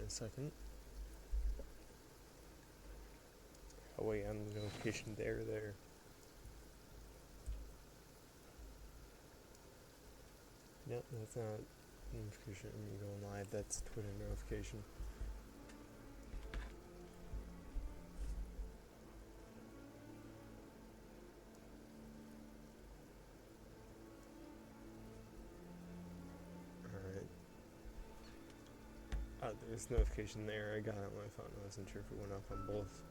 a second. Oh wait, on the notification there. Nope, that's not notification of me going live, that's Twitter notification. Alright. Oh, there's notification there, I got it on my phone, I wasn't sure if it went off on both.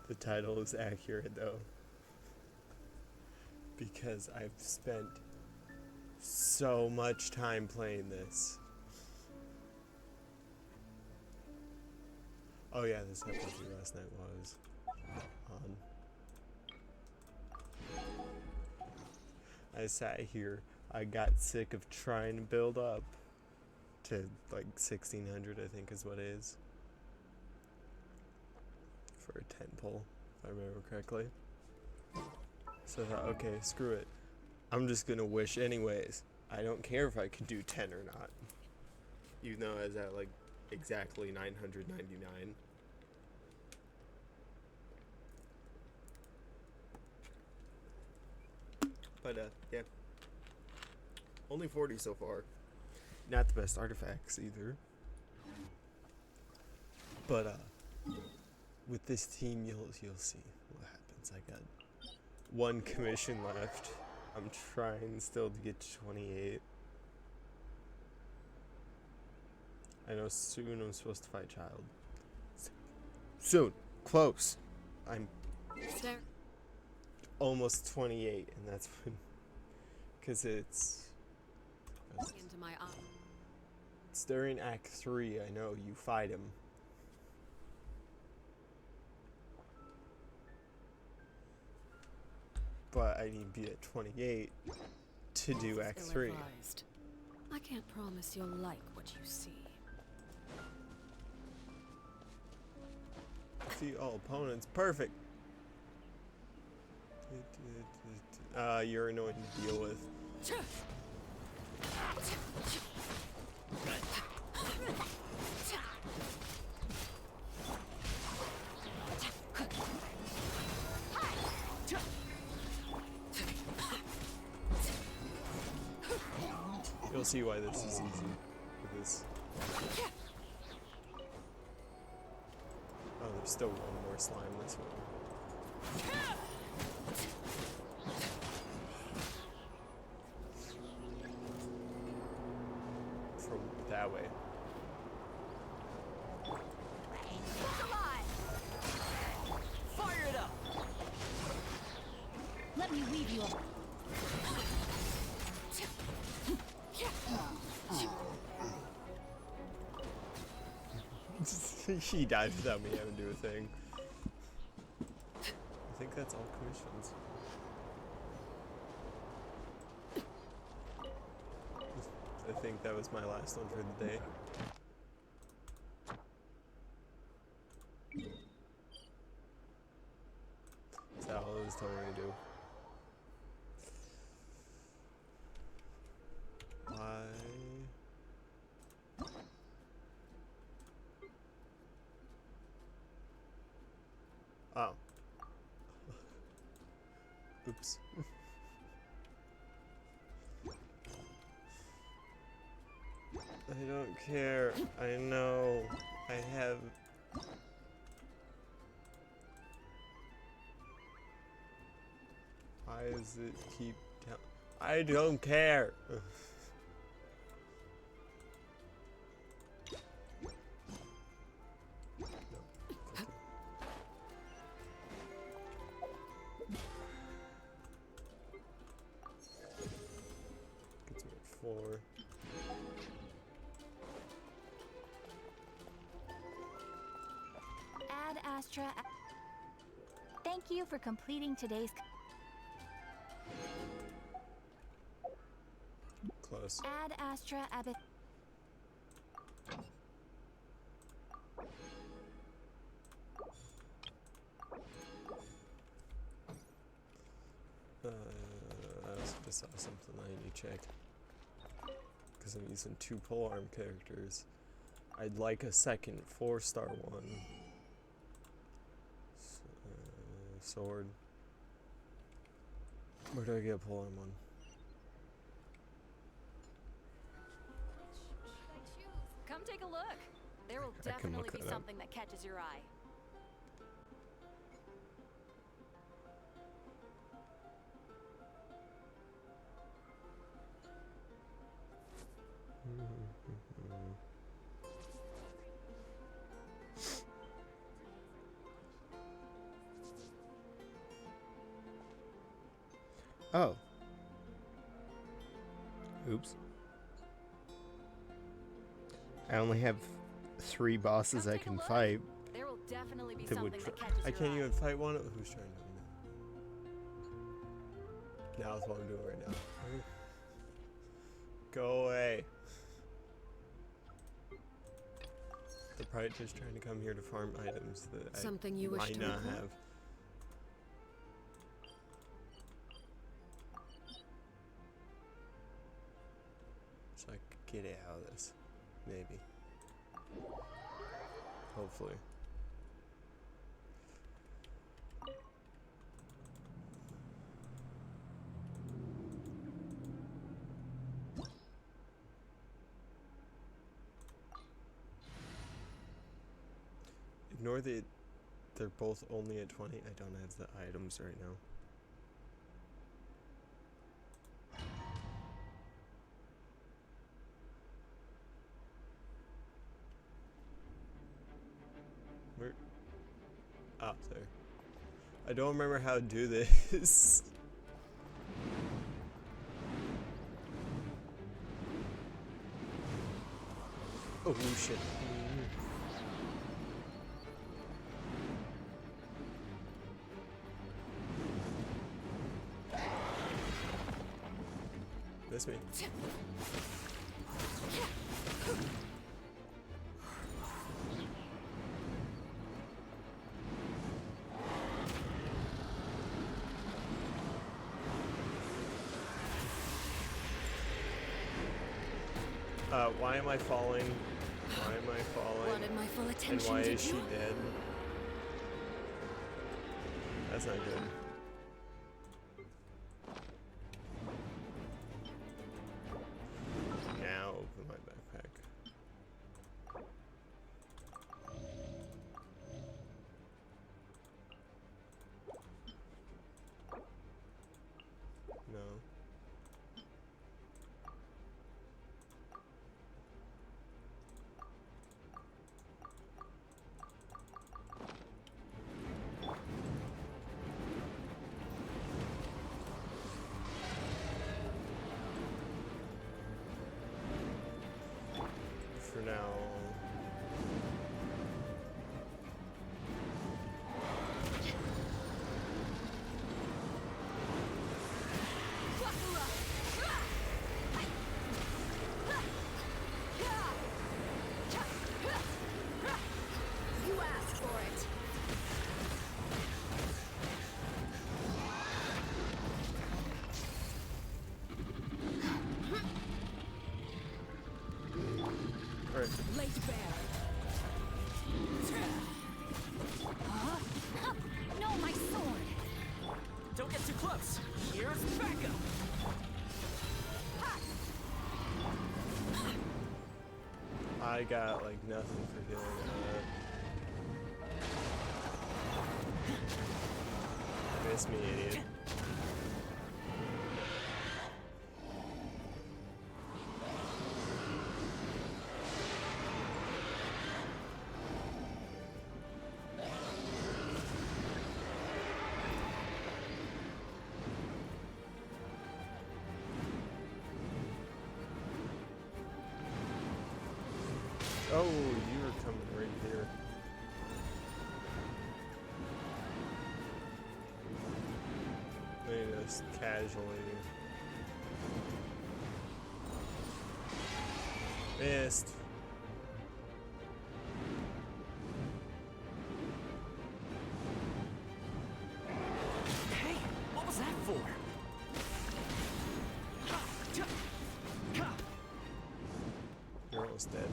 The title is accurate though, because I've spent so much time playing this. Oh yeah, this happened to you last night while I was on. I sat here, I got sick of trying to build up to like 1600, I think is what it is. For a 10 pull, if I remember correctly. So I thought, okay, screw it. I'm just gonna wish anyways. I don't care if I can do 10 or not. Even though I was at like exactly 999. But yeah. Only 40 so far. Not the best artifacts either. But with this team you'll see what happens. I got one commission left. I'm trying still to get to 28. I know soon I'm supposed to fight Child. Soon. Close. I'm almost 28, and that's when, because it's during Act 3, I know, you fight him. But I need to be at 28 to do Act 3. I can't promise you'll like what you see. See all opponents. Perfect. You're annoying to deal with. You'll see why this is easy with this. Oh, there's still one more slime this one. From that way. Fire it up. Let me weave you up. He died without me having to do a thing. I think that's all commissions. I think that was my last one for the day. That's all it was telling me to do. Why? Oh. Oops. I don't care. I know. I have... Why does it keep down? I don't care. Gets me at 4. Ad Astra. Thank you for completing today's. Close. Ad Astra Abbott. I also just saw something I need to check. because I'm using 2 polearm characters. I'd like a second 4-star one. Sword. Where do I get a polearm one? Come take a look. There will I can definitely look be that up. something that catches your eye. Oh. Oops. I only have 3 bosses Come I take a can look. fight. There will definitely be That would something that catches I your can't eye. even fight one. Who's trying to win? Now that's what I'm doing right now. Go away. They're probably just trying to come here to farm items that Something I you wish might to not report? have. So I could get it out of this. Maybe. Hopefully. Ignore they're both only at 20. I don't have the items right now. Where? Ah, there. I don't remember how to do this. Oh shit. Miss me. Why am I falling? Why am I falling? Wanted my full And attention, why did is she you? dead? That's not good. Now open my backpack. No. For now. You asked for it. Alright. Laid bare. No, my sword! Don't get too close. Here's backup. I got like nothing for doing that. Miss me, idiot. Oh, you were coming right here. Let me just casually. Missed. Hey, what was that for? almost dead.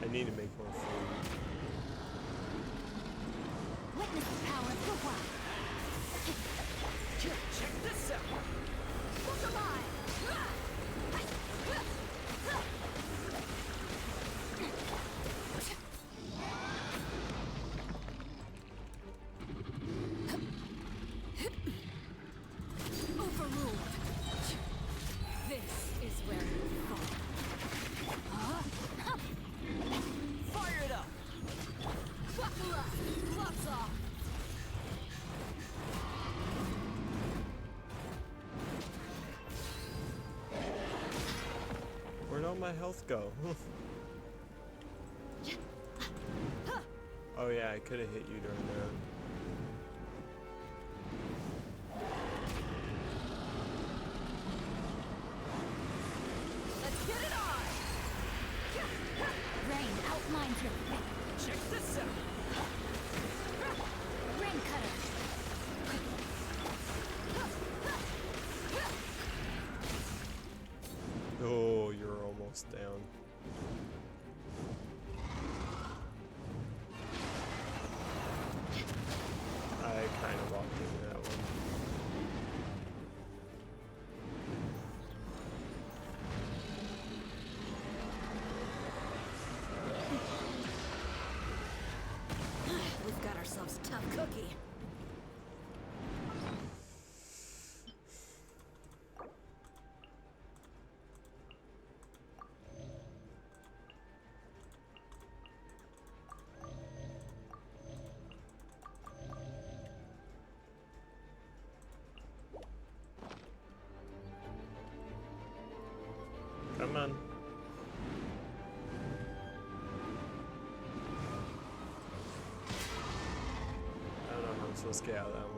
I need to make more food. Witness the power of the wild. Check this out. Look alive! Overruled. This is where you fall. Fire it up. Buckle up. Gloves off. Where'd all my health go? Oh yeah, I could have hit you during that. Let's get it on. Rain outlines your fate. Check this out. Rain cutter. Oh, you're almost down. I kind of walked into that one. We've got ourselves a tough cookie. Come on. I don't know how I'm supposed to get out of that one.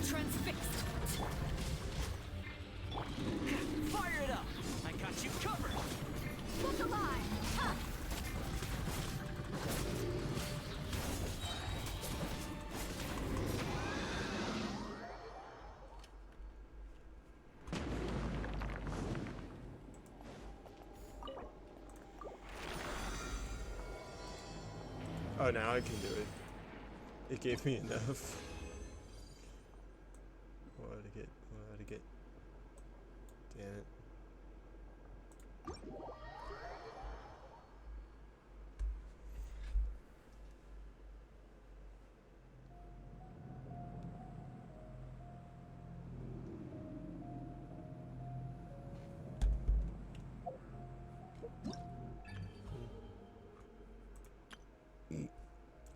Transfixed. Fire it up. I got you covered. Look alive! Huh. Oh, now I can do it. It gave me enough. What to get? What to get? Damn it.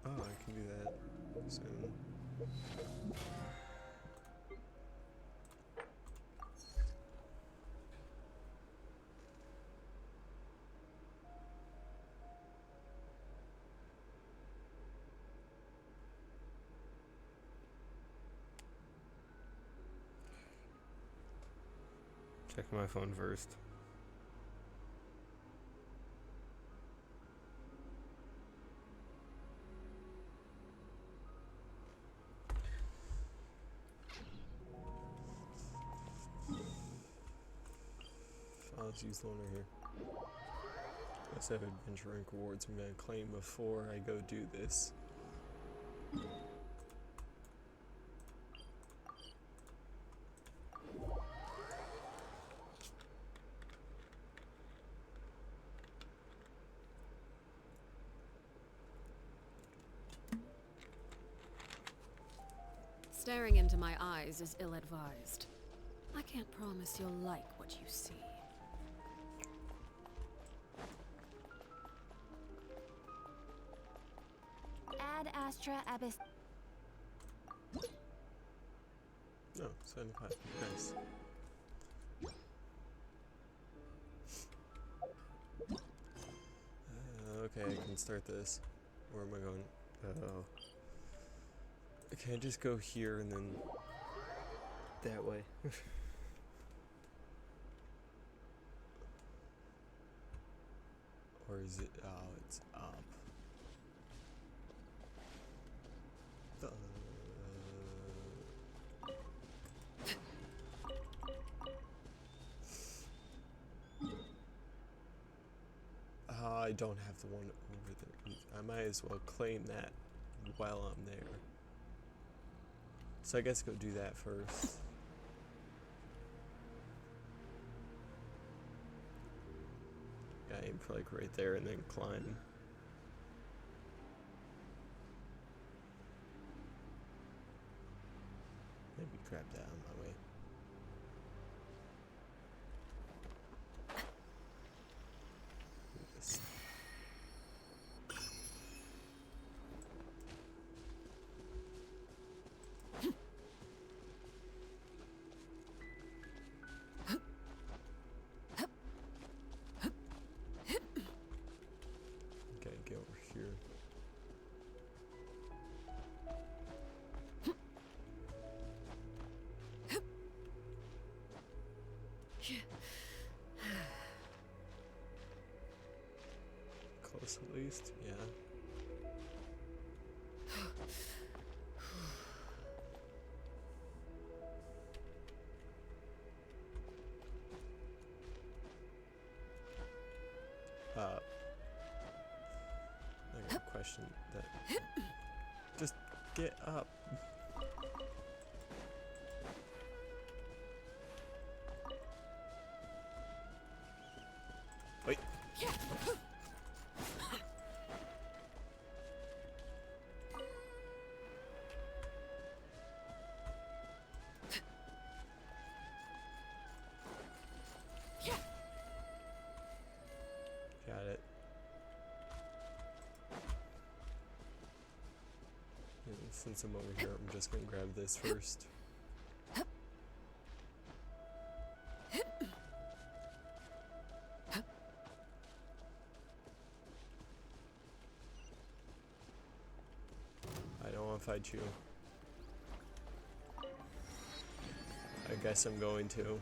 Oh, I can do that soon. Checking my phone first. Let's use the one right here. Let's have adventure rank rewards I'm gonna claim before I go do this. Staring into my eyes is ill-advised. I can't promise you'll like what you see. Ad Astra Abyss. No, 75. Nice. Okay, I can start this. Where am I going? Oh. Can I just go here and then that way? Or is it? Oh, it's up. I don't have the one over there. I might as well claim that while I'm there. So I guess go do that first. Yeah, aim for like right there and then climb. Maybe grab that on my way. This. Okay, get over here. Close at least, yeah. I got a question that. Just get up. Wait. Got it. And since I'm over here, I'm just gonna grab this first. I don't want to fight you. I guess I'm going to.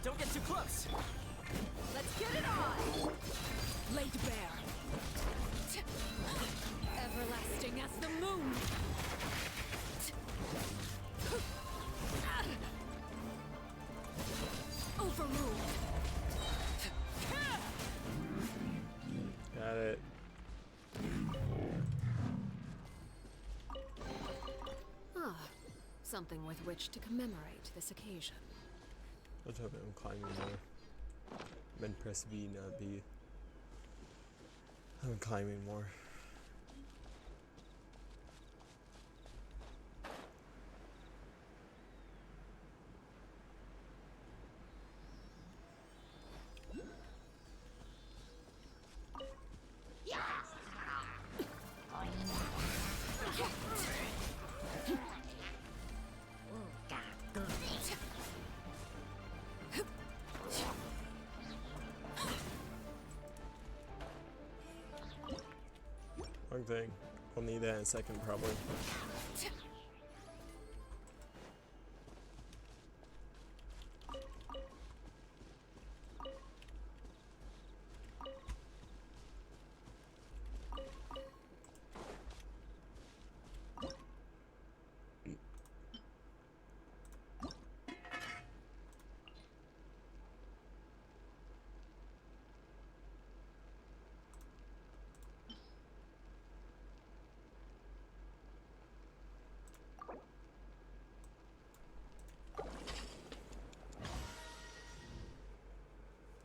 Don't get too close. Let's get it on! Laid bare. Everlasting as the moon. Overruled. Got it. Ah, something with which to commemorate this occasion. Let's hope I'm climbing more. Then press B, not B. I'm climbing more. Wrong thing. We'll need that in a second, probably.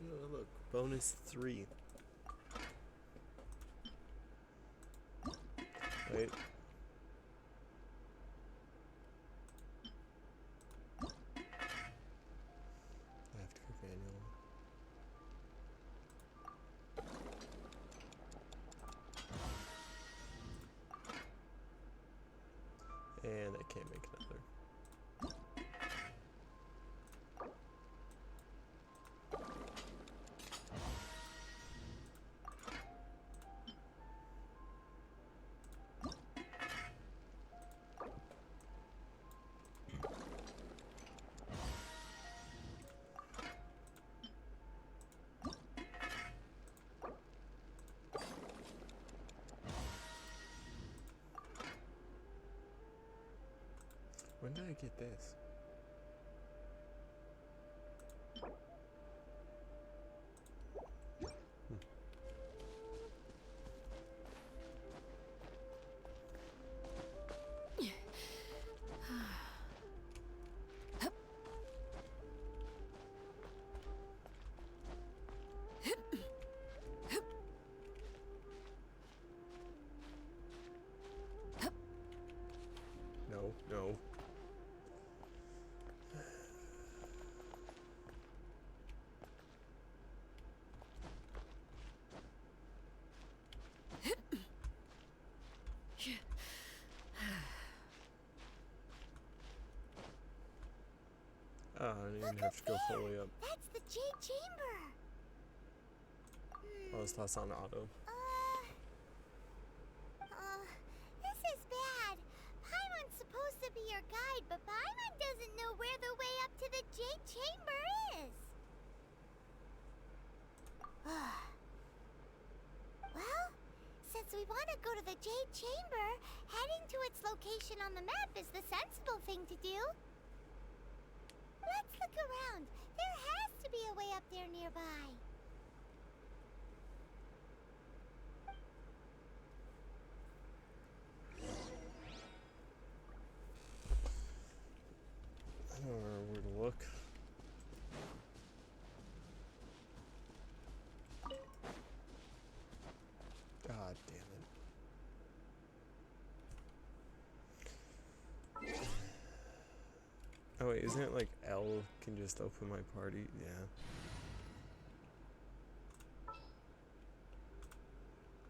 Oh, look, bonus 3. Wait. I have to go manual. And I can't make another. When did I get this? No, no. Oh, I didn't even have to go fully up. That's the Jade Chamber. Oh, it's less on auto. This is bad. Paimon's supposed to be your guide, but Paimon doesn't know where the way up to the Jade Chamber is. Well, since we want to go to the Jade Chamber, heading to its location on the map is the sensible thing to do. Let's look around. There has to be a way up there nearby. I don't know where to look. God damn it. Oh wait, isn't it like L can just open my party? Yeah.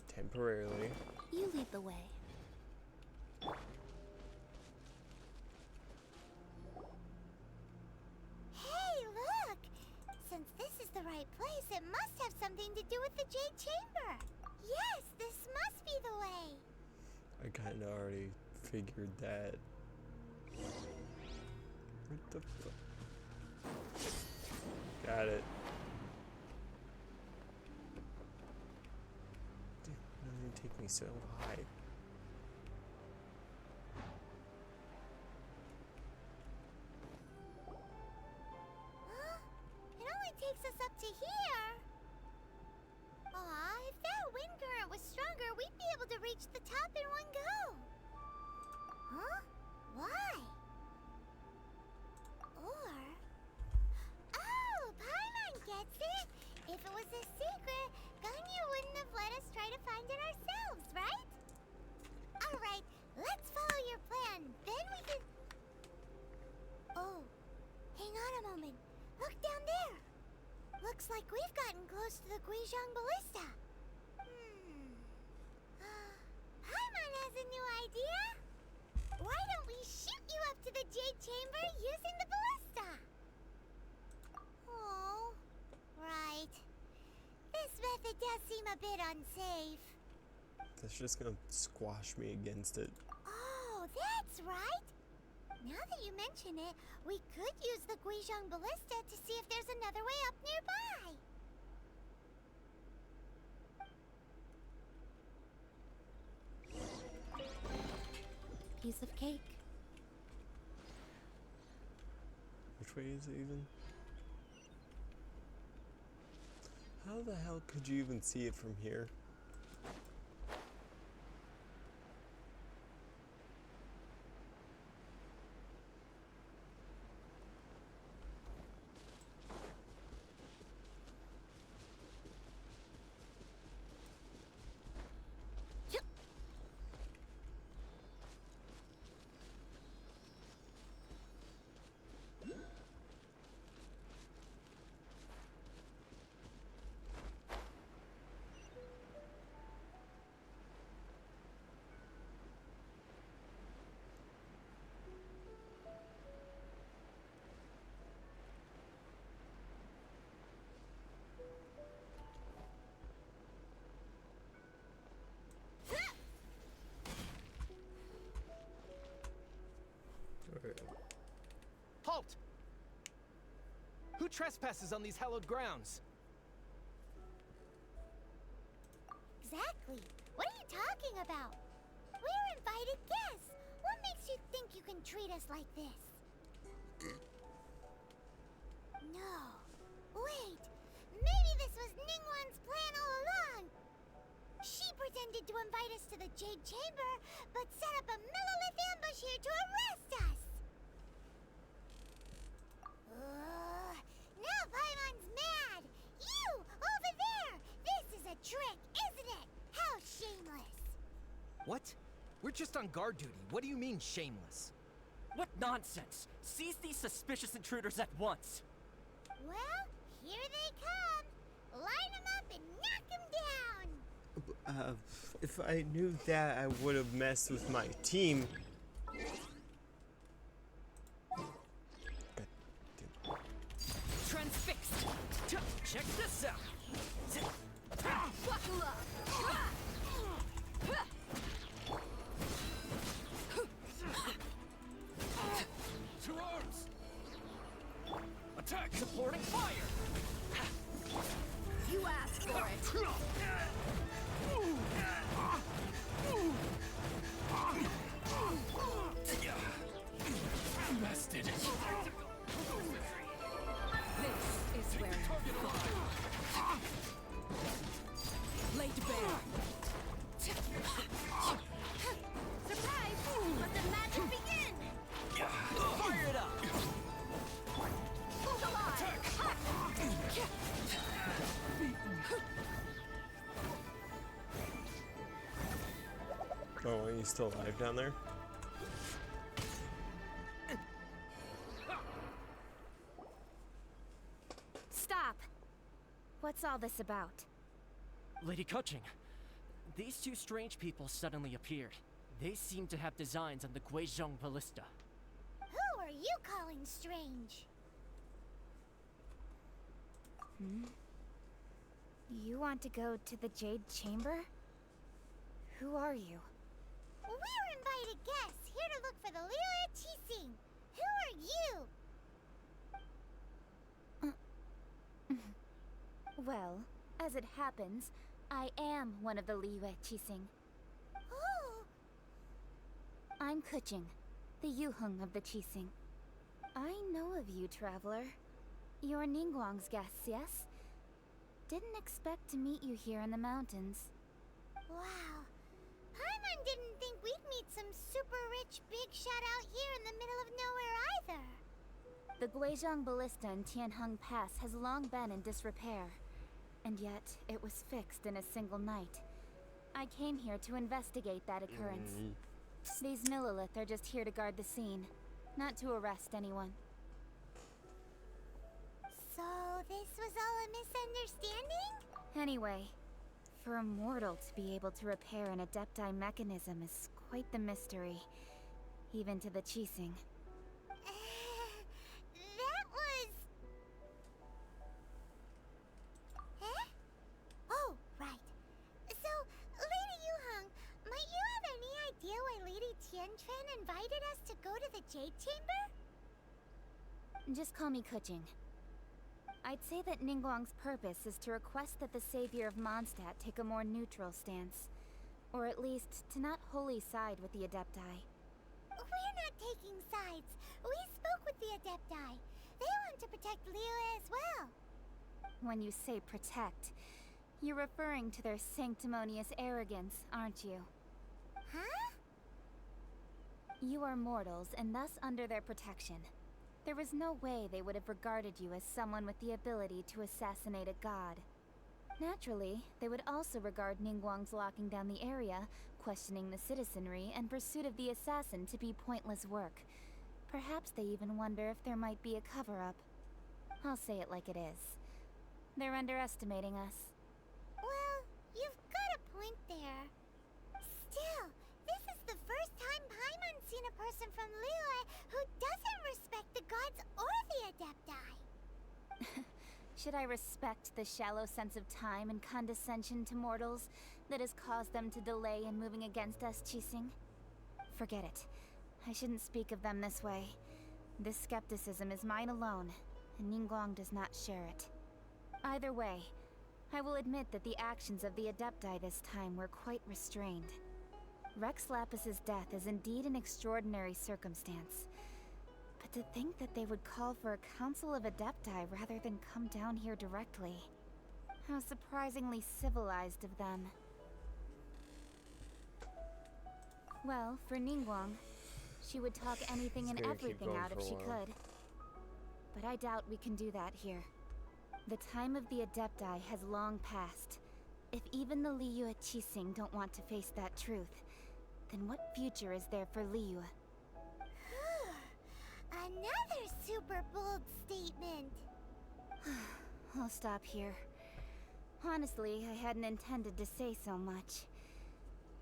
Temporarily. You lead the way. Hey, look! Since this is the right place, it must have something to do with the Jade Chamber. Yes, this must be the way. I kinda already figured that. What the fuck? Got it. Damn, why did it take me so high? Huh? It only takes us up to here. Aw, if that wind current was stronger, we'd be able to reach the top in one go. Huh? Why? Or... Oh, Paimon gets it! If it was a secret, Ganyu wouldn't have let us try to find it ourselves, right? Alright, let's follow your plan. Then we can... Oh, hang on a moment. Look down there. Looks like we've gotten close to the Guizhong Ballista. Paimon has a new idea. Why don't we shoot you up to the Jade Chamber using the ballista? Oh, right. This method does seem a bit unsafe. That's just gonna squash me against it. Oh, that's right. Now that you mention it, we could use the Guizhong Ballista to see if there's another way up nearby. Piece of cake. Which way is it even? How the hell could you even see it from here? Halt! Who trespasses on these hallowed grounds? Exactly. What are you talking about? We're invited guests. What makes you think you can treat us like this? No. Wait. Maybe this was Ningguang's plan all along. She pretended to invite us to the Jade Chamber, but set up a Millilith ambush here to arrest us. Now Paimon's mad. You, over there. This is a trick, isn't it? How shameless. What? We're just on guard duty. What do you mean, shameless? What nonsense! Seize these suspicious intruders at once! Well, here they come. Line them up and knock them down. If I knew that, I would have messed with my team. Transfixed! Check this out! Buckle up! To arms! Attack! Supporting fire! You asked for it! Bested! This is where you fall. Laid bare. Surprise! Let the magic begin! Fire it up! Come on! Oh, are you still alive down there? Stop! What's all this about? Lady Kuching, these two strange people suddenly appeared. They seem to have designs on the Guizhong Ballista. Who are you calling strange? You want to go to the Jade Chamber? Who are you? We're invited guests here to look for the Liyue Qixing. Who are you? Well, as it happens, I am one of the Liyue Qixing. Oh, I'm Kuching, the Yuheng of the Qixing. I know of you, traveler. You're Ningguang's guests, yes? Didn't expect to meet you here in the mountains. wow. Paimon didn't think we'd meet some super rich big shot out here in the middle of nowhere either. The Guizhong Ballista in Tianheng Pass has long been in disrepair, and yet it was fixed in a single night. I came here to investigate that occurrence. These Millilith are just here to guard the scene, not to arrest anyone. So this was all a misunderstanding? Anyway, for a mortal to be able to repair an Adepti mechanism is quite the mystery, even to the Qixing. That was... Eh? Oh, right. So, Lady Yuheng, might you have any idea why Lady Tianquan invited us to go to the Jade Chamber? Just call me Kuching. I'd say that Ningguang's purpose is to request that the savior of Mondstadt take a more neutral stance. Or at least, to not wholly side with the Adepti. We're not taking sides. We spoke with the Adepti. They want to protect Liyue as well. When you say protect, you're referring to their sanctimonious arrogance, aren't you? Huh? You are mortals, and thus under their protection. There was no way they would have regarded you as someone with the ability to assassinate a god. Naturally, they would also regard Ningguang's locking down the area, questioning the citizenry, and pursuit of the assassin to be pointless work. Perhaps they even wonder if there might be a cover-up. I'll say it like it is. They're underestimating us. Well, you've got a point there. Still, this is the first time Paimon's seen a person from Liyue who doesn't respect the gods or the Adepti. Should I respect the shallow sense of time and condescension to mortals that has caused them to delay in moving against us, Qixing? Forget it. I shouldn't speak of them this way. This skepticism is mine alone, and Ningguang does not share it. Either way, I will admit that the actions of the Adepti this time were quite restrained. Rex Lapis's death is indeed an extraordinary circumstance. But to think that they would call for a council of Adepti rather than come down here directly. How surprisingly civilized of them. Well, for Ningguang, she would talk anything and gonna keep everything going out for if a she while. could. But I doubt we can do that here. The time of the Adepti has long passed. If even the Liyue Qixing don't want to face that truth, then what future is there for Liyue? Another super bold statement. I'll stop here. Honestly, I hadn't intended to say so much.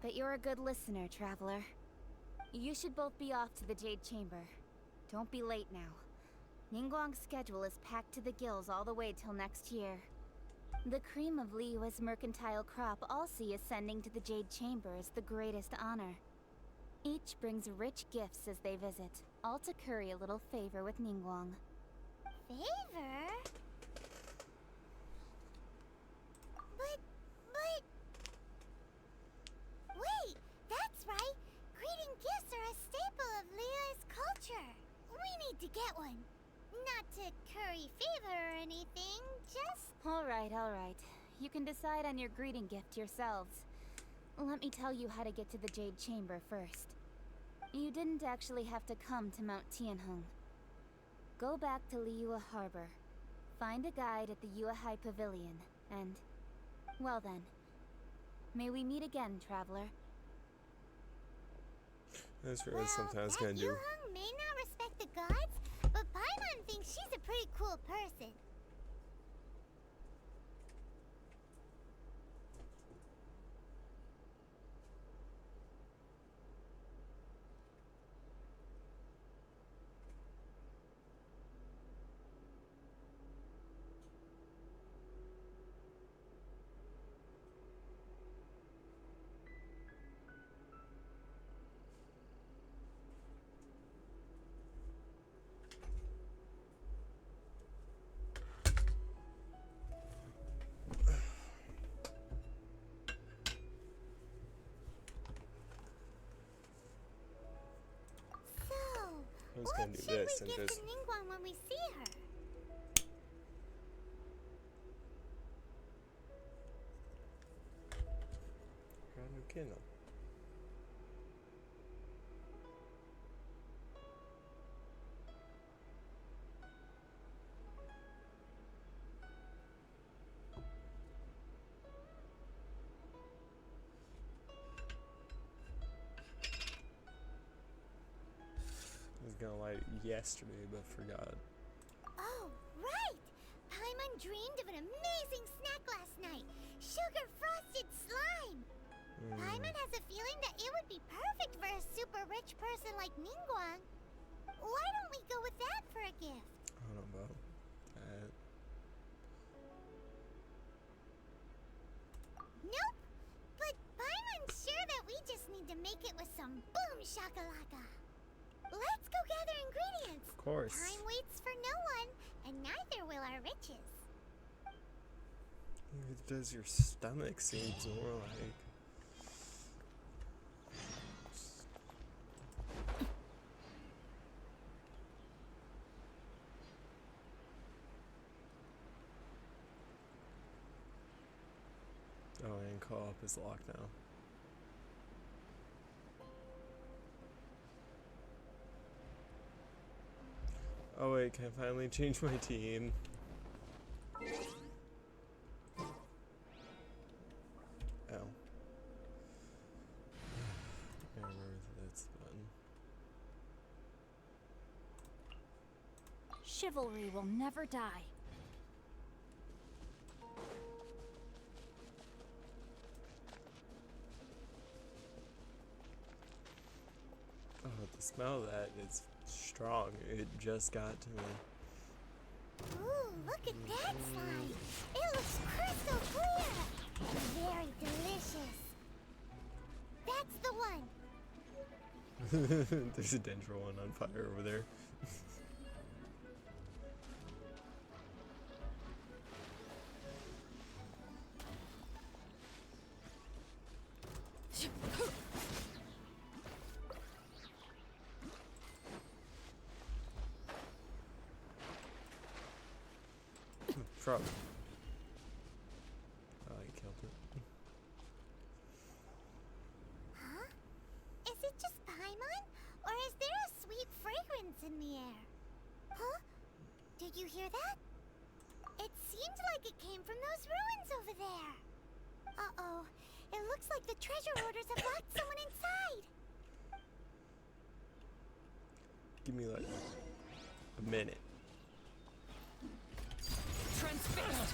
But you're a good listener, Traveler. You should both be off to the Jade Chamber. Don't be late now. Ningguang's schedule is packed to the gills all the way till next year. The cream of Liyue's mercantile crop all see ascending to the Jade Chamber as the greatest honor. Each brings rich gifts as they visit, all to curry a little favor with Ningguang. Favor? But... Wait, that's right! Greeting gifts are a staple of Liyue's culture. We need to get one. Not to curry favor or anything, just... Alright. You can decide on your greeting gift yourselves. Let me tell you how to get to the Jade Chamber first. You didn't actually have to come to Mount Tianheng. Go back to Liyue Harbor. Find a guide at the Yuehai Pavilion, and... well then. May we meet again, Traveler. That's what I was sometimes gonna do. Yuheng may not respect the gods, but Paimon thinks she's a pretty cool person. I was What gonna do should this we and give just. to Ningguang when we see her? Random Kindle. I was gonna light it yesterday, but forgot. Oh, right! Paimon dreamed of an amazing snack last night. Sugar frosted slime! Paimon has a feeling that it would be perfect for a super rich person like Ningguang. Why don't we go with that for a gift? I don't know about that. Nope! But Paimon's sure that we just need to make it with some boom shakalaka. Let's go gather ingredients. Of course. Time waits for no one, and neither will our riches. It does your stomach seems more like. Oh, and co-op is locked now. Oh wait, can I finally change my team? Oh. I remember that's the button. Chivalry will never die. Oh, the smell of that is strong. It just got to me. Ooh, look at that slime. It looks crystal clear. Very delicious. That's the one. There's a Dendro one on fire over there. shrub. Oh, I killed it. Huh? Is it just Paimon? Or is there a sweet fragrance in the air? Huh? Did you hear that? It seemed like it came from those ruins over there. Uh-oh. It looks like the treasure hoarders have locked someone inside. Give me like a minute. Transfixed!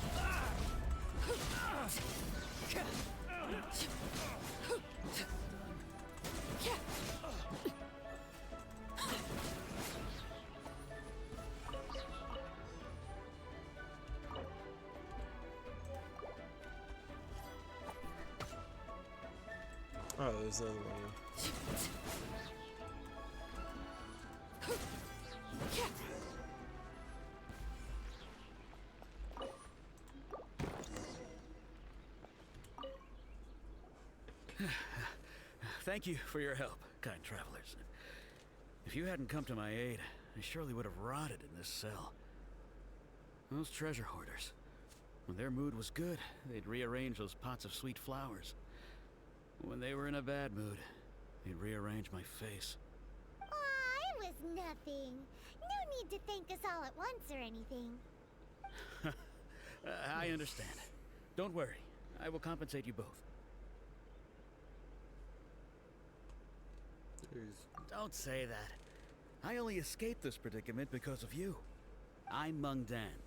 Oh, there's another one here. Thank you for your help, kind travelers. If you hadn't come to my aid, I surely would have rotted in this cell. Those treasure hoarders, when their mood was good, they'd rearrange those pots of sweet flowers. When they were in a bad mood, they'd rearrange my face. Aw, it was nothing. No need to thank us all at once or anything. I understand. Don't worry, I will compensate you both. Don't say that. I only escaped this predicament because of you. I'm Meng Dan,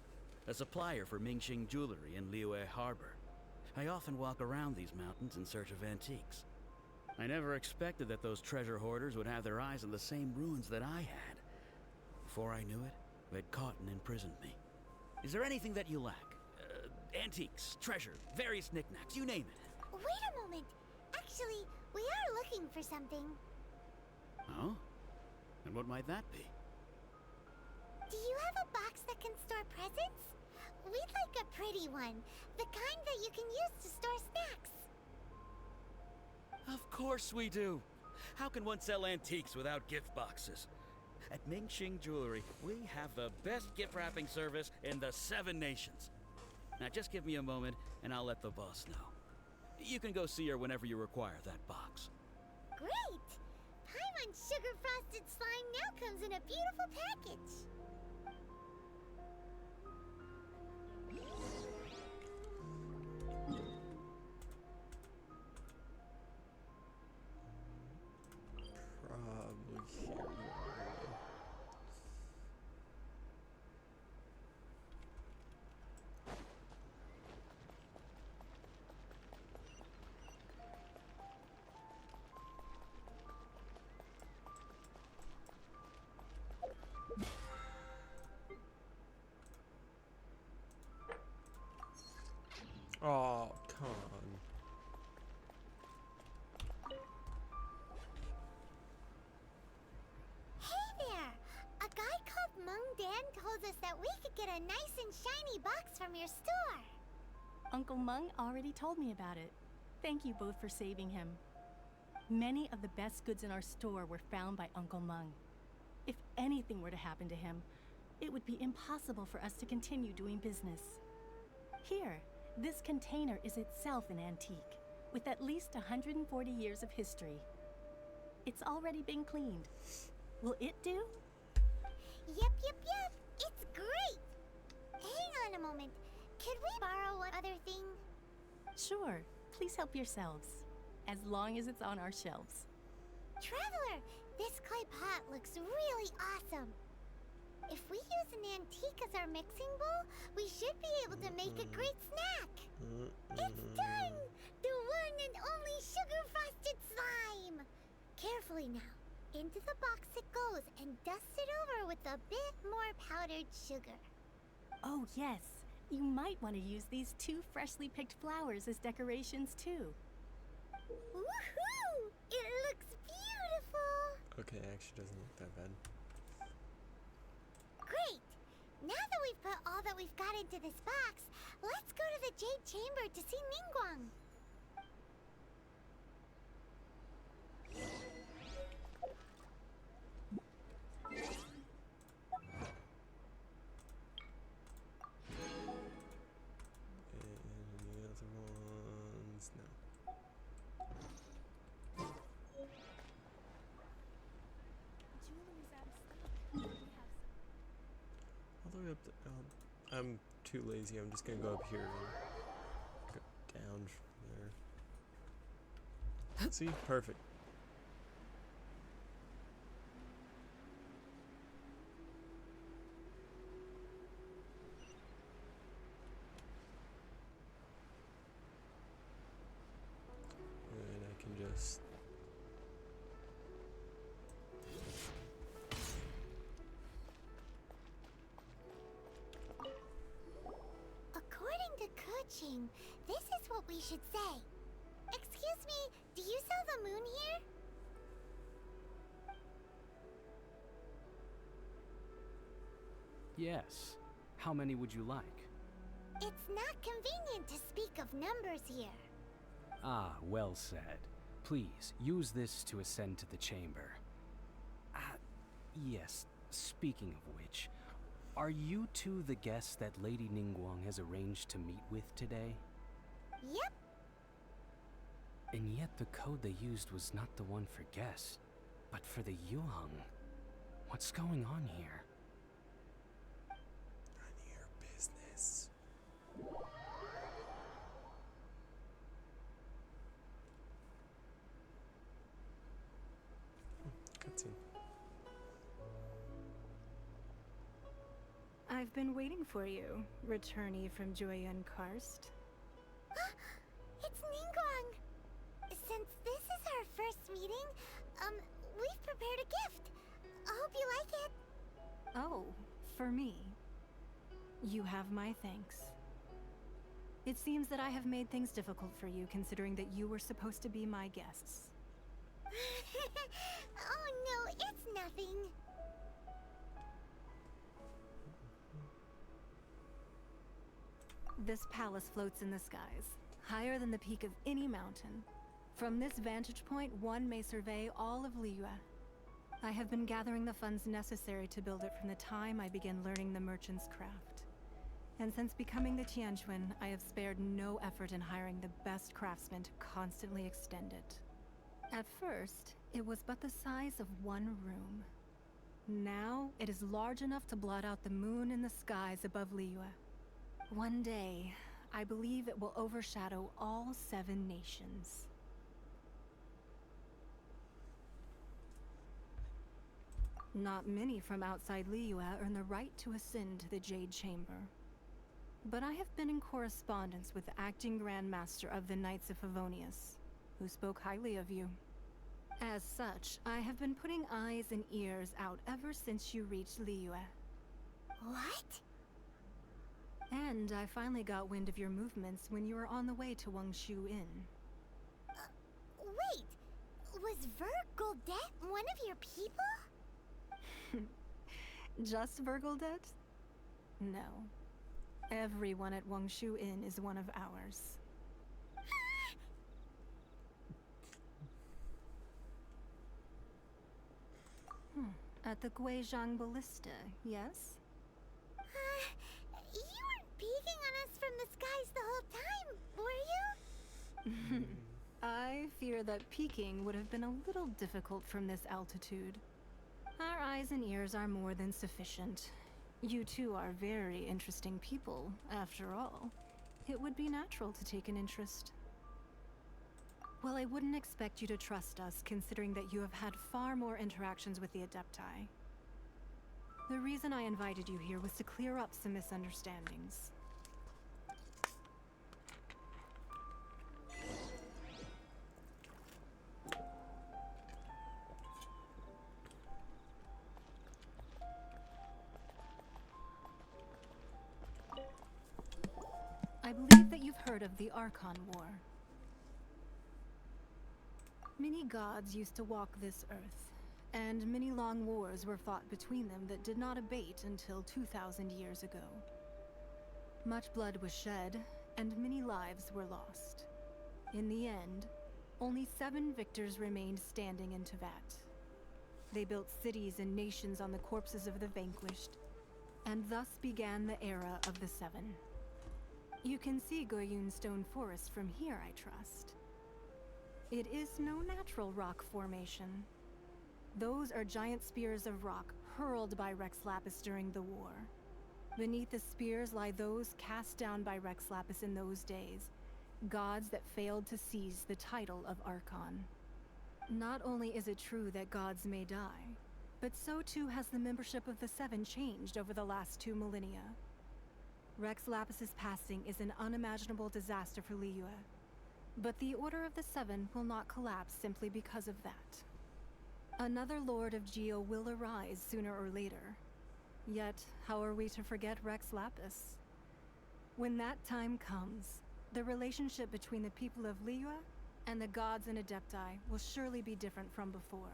a supplier for Mingxing Jewelry in Liyue Harbor. I often walk around these mountains in search of antiques. I never expected that those treasure hoarders would have their eyes on the same ruins that I had. Before I knew it, they'd caught and imprisoned me. Is there anything that you lack? Antiques, treasure, various knickknacks, you name it. Wait a moment. Actually, we are looking for something. Oh? And what might that be? Do you have a box that can store presents? We'd like a pretty one. The kind that you can use to store snacks. Of course we do. How can one sell antiques without gift boxes? At Mingxing Jewelry, we have the best gift wrapping service in the 7 nations. Now just give me a moment and I'll let the boss know. You can go see her whenever you require that box. Great! Paimon's sugar frosted slime now comes in a beautiful package. Probably here. Oh, come on. Hey there! A guy called Meng Dan told us that we could get a nice and shiny box from your store. Uncle Meng already told me about it. Thank you both for saving him. Many of the best goods in our store were found by Uncle Meng. If anything were to happen to him, it would be impossible for us to continue doing business. Here, this container is itself an antique, with at least 140 years of history. It's already been cleaned. Will it do? Yep. It's great! Hang on a moment. Could we borrow one other thing? Sure, please help yourselves, as long as it's on our shelves. Traveler, this clay pot looks really awesome. If we use an antique as our mixing bowl, we should be able to make a great snack. It's done! The one and only sugar-frosted slime! Carefully now. Into the box it goes and dust it over with a bit more powdered sugar. Oh yes, you might want to use these 2 freshly picked flowers as decorations too. Woohoo! It looks beautiful! Okay, it actually doesn't look that bad. Great! Now that we've put all that we've got into this box, let's go to the Jade Chamber to see Ningguang. up I'm too lazy. I'm just gonna go up here and go down from there. See? Perfect. And I can just... According to Kuching, this is what we should say. Excuse me, do you sell the moon here? Yes. How many would you like? It's not convenient to speak of numbers here. Ah, well said. Please, use this to ascend to the chamber. Yes, speaking of which, are you two the guests that Lady Ningguang has arranged to meet with today? Yep. And yet the code they used was not the one for guests, but for the Yuheng. What's going on here? None of your business. Cutscene. I've been waiting for you, returnee from Joyun Karst. It's Ningguang. Since this is our first meeting, we've prepared a gift. I hope you like it. Oh, for me. You have my thanks. It seems that I have made things difficult for you, considering that you were supposed to be my guests. Oh no, it's nothing. This palace floats in the skies, higher than the peak of any mountain. From this vantage point, one may survey all of Liyue. I have been gathering the funds necessary to build it from the time I began learning the merchant's craft. And since becoming the Tianquan, I have spared no effort in hiring the best craftsmen to constantly extend it. At first, it was but the size of one room. Now, it is large enough to blot out the moon in the skies above Liyue. One day, I believe it will overshadow all 7 nations. Not many from outside Liyue earn the right to ascend to the Jade Chamber. But I have been in correspondence with the acting Grand Master of the Knights of Favonius, who spoke highly of you. As such, I have been putting eyes and ears out ever since you reached Liyue. What? And I finally got wind of your movements when you were on the way to Wangshu Inn. Wait, was Vergoldet one of your people? Just Vergoldet? No. Everyone at Wangshu Inn is one of ours. At the Guizhang Ballista, yes? You weren't peeking on us from the skies the whole time, were you? I fear that peeking would have been a little difficult from this altitude. Our eyes and ears are more than sufficient. You two are very interesting people, after all. It would be natural to take an interest. Well, I wouldn't expect you to trust us, considering that you have had far more interactions with the Adepti. The reason I invited you here was to clear up some misunderstandings. I believe that you've heard of the Archon War. Many gods used to walk this earth, and many long wars were fought between them that did not abate until 2,000 years ago. Much blood was shed, and many lives were lost. In the end, only 7 victors remained standing in Tevat. They built cities and nations on the corpses of the vanquished, and thus began the era of the 7. You can see Goyun Stone Forest from here, I trust. It is no natural rock formation. Those are giant spears of rock hurled by Rex Lapis during the war. Beneath the spears lie those cast down by Rex Lapis in those days, gods that failed to seize the title of Archon. Not only is it true that gods may die, but so too has the membership of the Seven changed over the last 2 millennia. Rex Lapis's passing is an unimaginable disaster for Liyue, but the Order of the Seven will not collapse simply because of that. Another Lord of Geo will arise sooner or later. Yet, how are we to forget Rex Lapis? When that time comes, the relationship between the people of Liyue and the gods and Adepti will surely be different from before.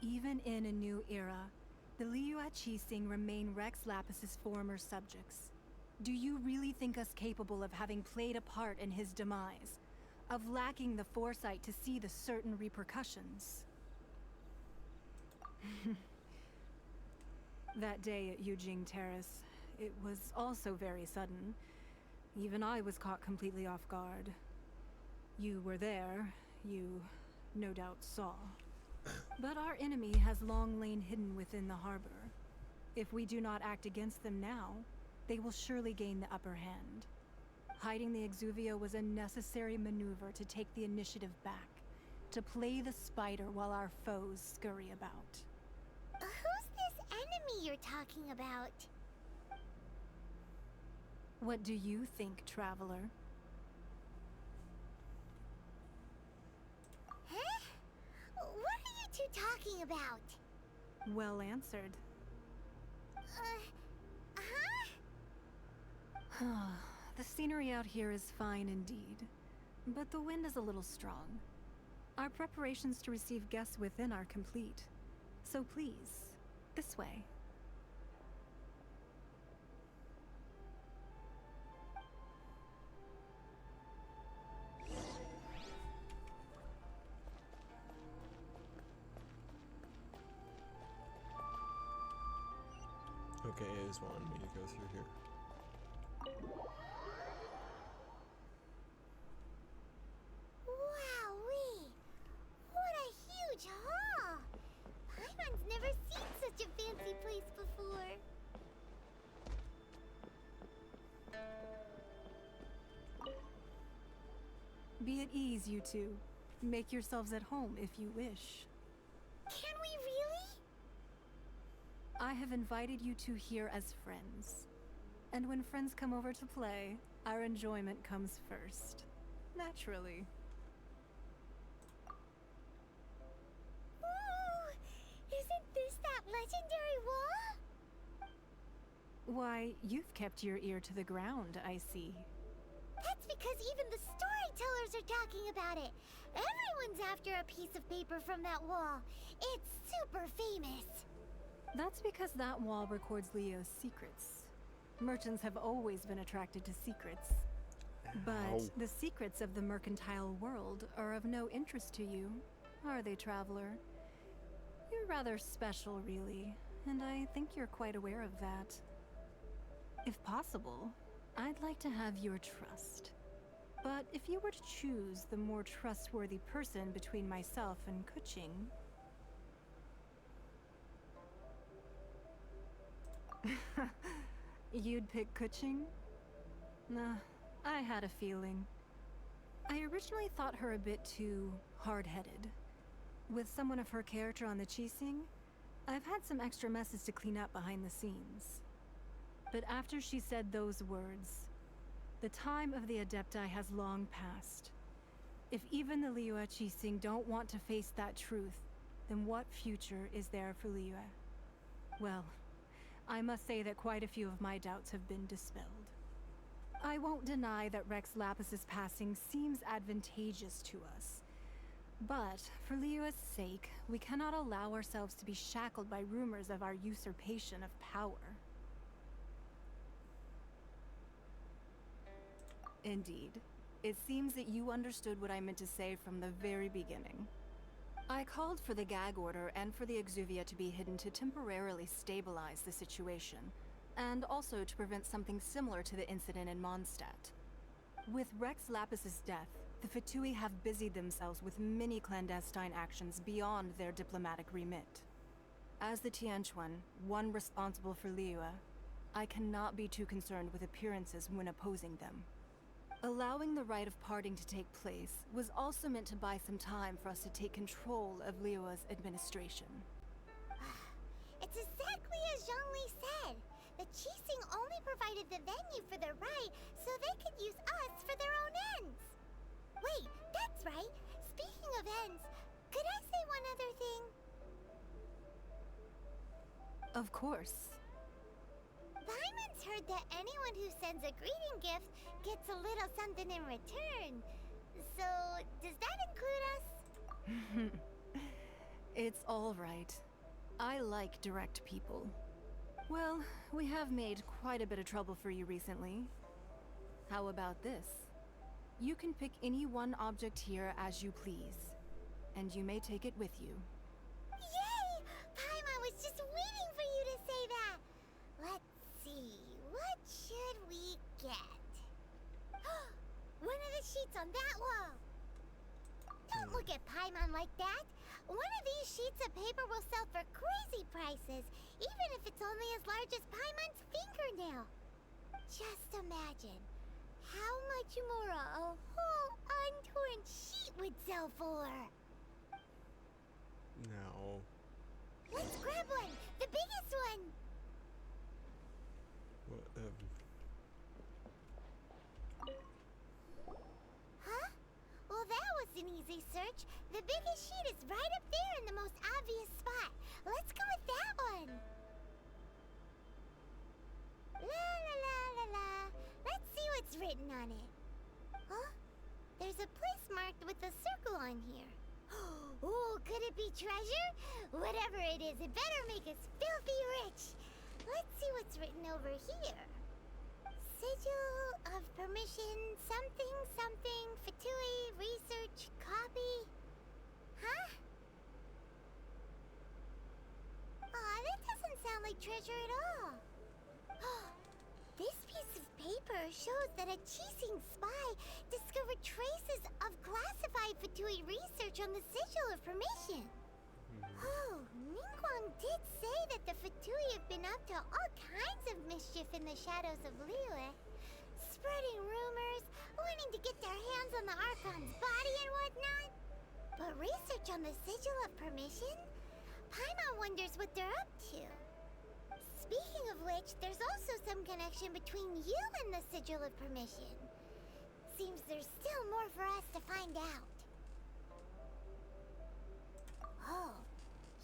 Even in a new era, the Liyue Qixing remain Rex Lapis's former subjects. Do you really think us capable of having played a part in his demise? Of lacking the foresight to see the certain repercussions? That day at Yujing Terrace, it was also very sudden. Even I was caught completely off guard. You were there, you no doubt saw. But our enemy has long lain hidden within the harbor. If we do not act against them now, they will surely gain the upper hand. Hiding the Exuvia was a necessary maneuver to take the initiative back, to play the spider while our foes scurry about. Who's this enemy you're talking about? What do you think, Traveler? Huh? What are you two talking about? Well answered. Huh? The scenery out here is fine indeed, but the wind is a little strong. Our preparations to receive guests within are complete. So please, this way. Okay, it is wanting me to go through here. Wowee! What a huge hall! Paimon's never seen such a fancy place before. Be at ease, you two. Make yourselves at home if you wish. Can we really? I have invited you two here as friends. And when friends come over to play, our enjoyment comes first. Naturally. Ooh! Isn't this that legendary wall? Why, you've kept your ear to the ground, I see. That's because even the storytellers are talking about it. Everyone's after a piece of paper from that wall. It's super famous. That's because that wall records Leo's secrets. Merchants have always been attracted to secrets. But Ow. the secrets of the mercantile world are of no interest to you, are they, Traveler? You're rather special, really, and I think you're quite aware of that. If possible, I'd like to have your trust. But if you were to choose the more trustworthy person between myself and Kuching... You'd pick Kuching? Nah, I had a feeling. I originally thought her a bit too hard-headed. With someone of her character on the Qixing, I've had some extra messes to clean up behind the scenes. But after she said those words, the time of the Adepti has long passed. If even the Liyue Qixing don't want to face that truth, then what future is there for Liyue? Well, I must say that quite a few of my doubts have been dispelled. I won't deny that Rex Lapis's passing seems advantageous to us. But, for Liyue's sake, we cannot allow ourselves to be shackled by rumors of our usurpation of power. Indeed. It seems that you understood what I meant to say from the very beginning. I called for the gag order and for the Exuvia to be hidden to temporarily stabilize the situation, and also to prevent something similar to the incident in Mondstadt. With Rex Lapis's death, the Fatui have busied themselves with many clandestine actions beyond their diplomatic remit. As the Tianquan, one responsible for Liyue, I cannot be too concerned with appearances when opposing them. Allowing the rite of parting to take place was also meant to buy some time for us to take control of Liyue's administration. It's exactly as Zhongli said. The Qixing only provided the venue for their rite so they could use us for their own ends. Wait, that's right. Speaking of ends, could I say one other thing? Of course. Paimon's heard that anyone who sends a greeting gift gets a little something in return. So, does that include us? It's all right. I like direct people. Well, we have made quite a bit of trouble for you recently. How about this? You can pick any one object here as you please, and you may take it with you. Yay! Paimon was just waiting for you to say that. Let's see, what should we get? One of the sheets on that wall. Don't look at Paimon like that. One of these sheets of paper will sell for crazy prices, even if it's only as large as Paimon's fingernail. Just imagine how much more a whole untorn sheet would sell for. No. Let's grab one, the biggest one. What, Huh? Well, that was an easy search. The biggest sheet is right up there in the most obvious spot. Let's go with that one. La la la la la. Let's see what's written on it. Huh? There's a place marked with a circle on here. Oh, could it be treasure? Whatever it is, it better make us filthy rich. Let's see what's written over here. Sigil of permission, something, something, Fatui, research, copy. Huh? Aw, that doesn't sound like treasure at all. This piece of paper shows that a Qixing spy discovered traces of classified Fatui research on the Sigil of Permission. Oh, Ningguang did say that the Fatui have been up to all kinds of mischief in the shadows of Liyue. Spreading rumors, wanting to get their hands on the Archon's body and whatnot. But research on the Sigil of Permission? Paimon wonders what they're up to. Speaking of which, there's also some connection between you and the Sigil of Permission. Seems there's still more for us to find out. Oh,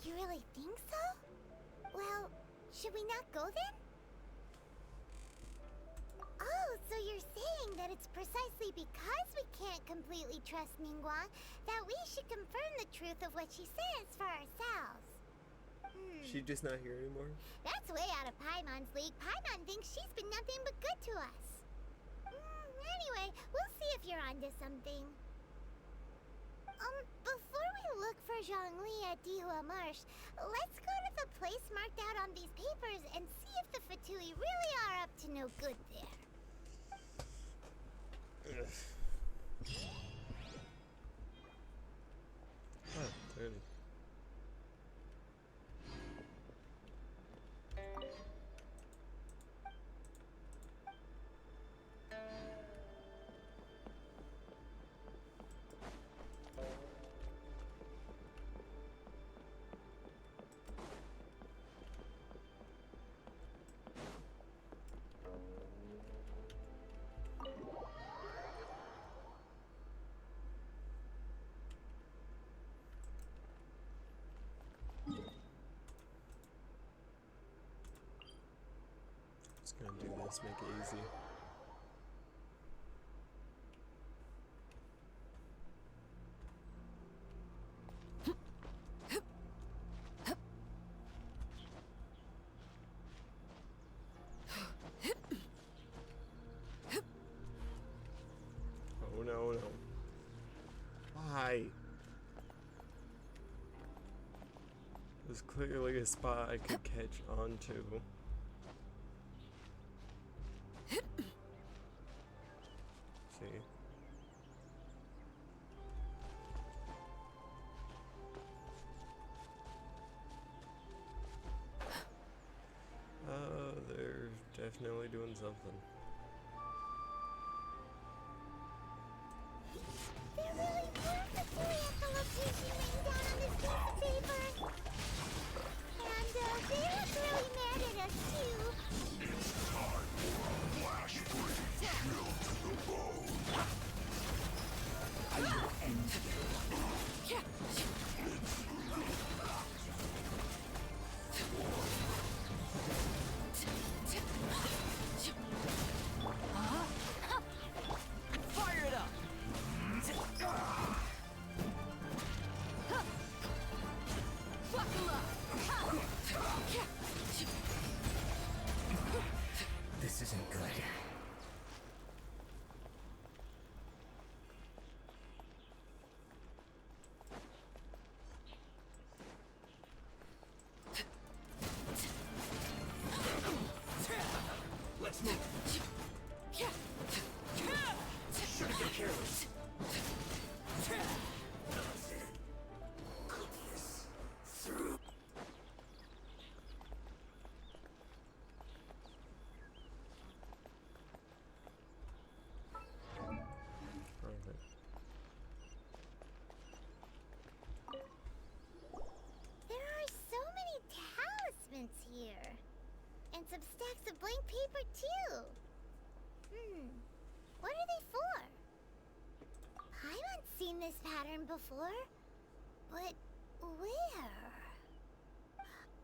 you really think so? Well, should we not go then? Oh, so you're saying that it's precisely because we can't completely trust Ningguang that we should confirm the truth of what she says for ourselves. She's just not here anymore? That's way out of Paimon's league. Paimon thinks she's been nothing but good to us. Anyway, we'll see if you're onto something. Before we look for Zhongli at Dihua Marsh, let's go to the place marked out on these papers and see if the Fatui really are up to no good there. Ugh. Oh, clearly. Just gonna do this, make it easy. Oh no, no. Why? There's clearly a spot I could catch onto. See? There's definitely doing something. There really were Fatui echolocation written down on this piece of paper. And they look really mad at us too. Fire it up! Buckle up! This isn't good. Let's move. Should have been careless. Perfect. There are so many talismans here. And some stacks of blank paper too. What are they for? Paimon's seen this pattern before. But where?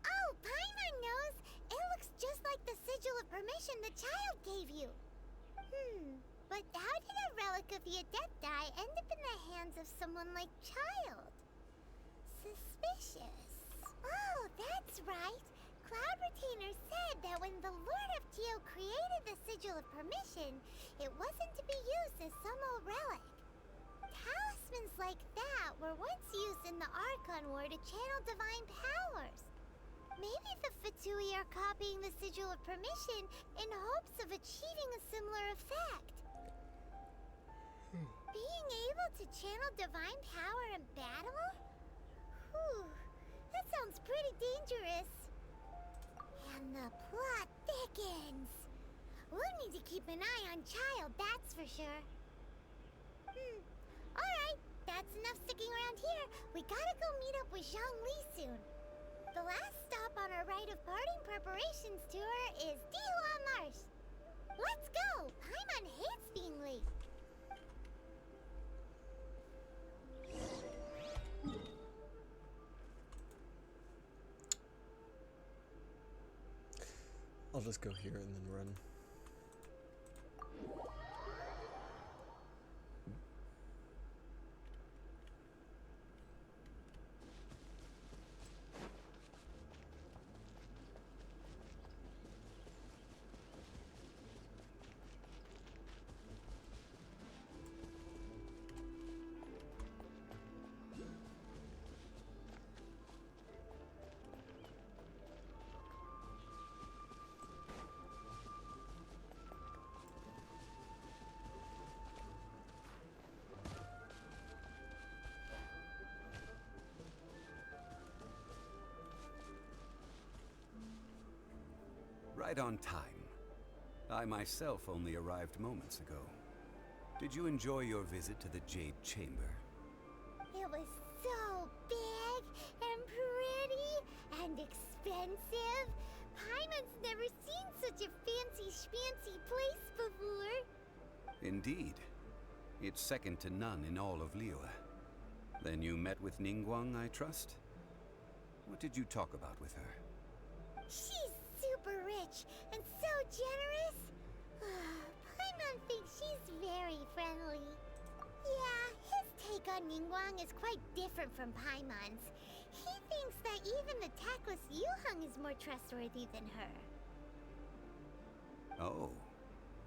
Oh, Paimon knows! It looks just like the sigil of permission the child gave you. But how did a relic of the Adepti end up in the hands of someone like Child? Suspicious. Oh, that's right. Cloud Retainer said that when the Lord of Geo created the Sigil of Permission, it wasn't to be used as some old relic. Talismans like that were once used in the Archon War to channel divine powers. Maybe the Fatui are copying the Sigil of Permission in hopes of achieving a similar effect. Being able to channel divine power in battle? Whew, that sounds pretty dangerous. And the plot thickens. We'll need to keep an eye on Child, that's for sure. Alright, that's enough sticking around here. We gotta go meet up with Zhongli soon. The last stop on our rite of parting preparations tour is Dihua Marsh. Let's go! Paimon hates being late. I'll just go here and then run. Right on time. I myself only arrived moments ago. Did you enjoy your visit to the Jade Chamber? It was so big and pretty and expensive. Paimon's never seen such a fancy schmancy place before. Indeed. It's second to none in all of Liyue. Then you met with Ningguang, I trust? What did you talk about with her? She's super rich and so generous. Paimon thinks she's very friendly. Yeah, his take on Ningguang is quite different from Paimon's. He thinks that even the tactless Yuheng is more trustworthy than her. Oh.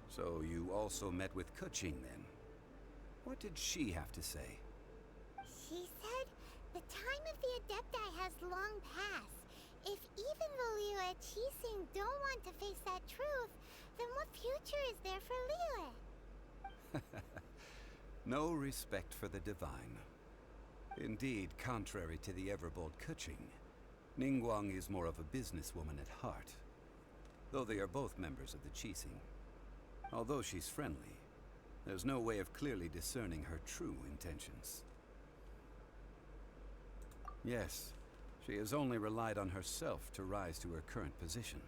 So you also met with Keqing then? What did she have to say? She said the time of the Adepti has long passed. If even the Liyue Qixing don't want to face that truth, then what future is there for Liyue? No respect for the divine. Indeed, contrary to the ever-bold Keqing, Ningguang is more of a businesswoman at heart. though they are both members of the Qixing. Although she's friendly, there's no way of clearly discerning her true intentions. Yes, she has only relied on herself to rise to her current position.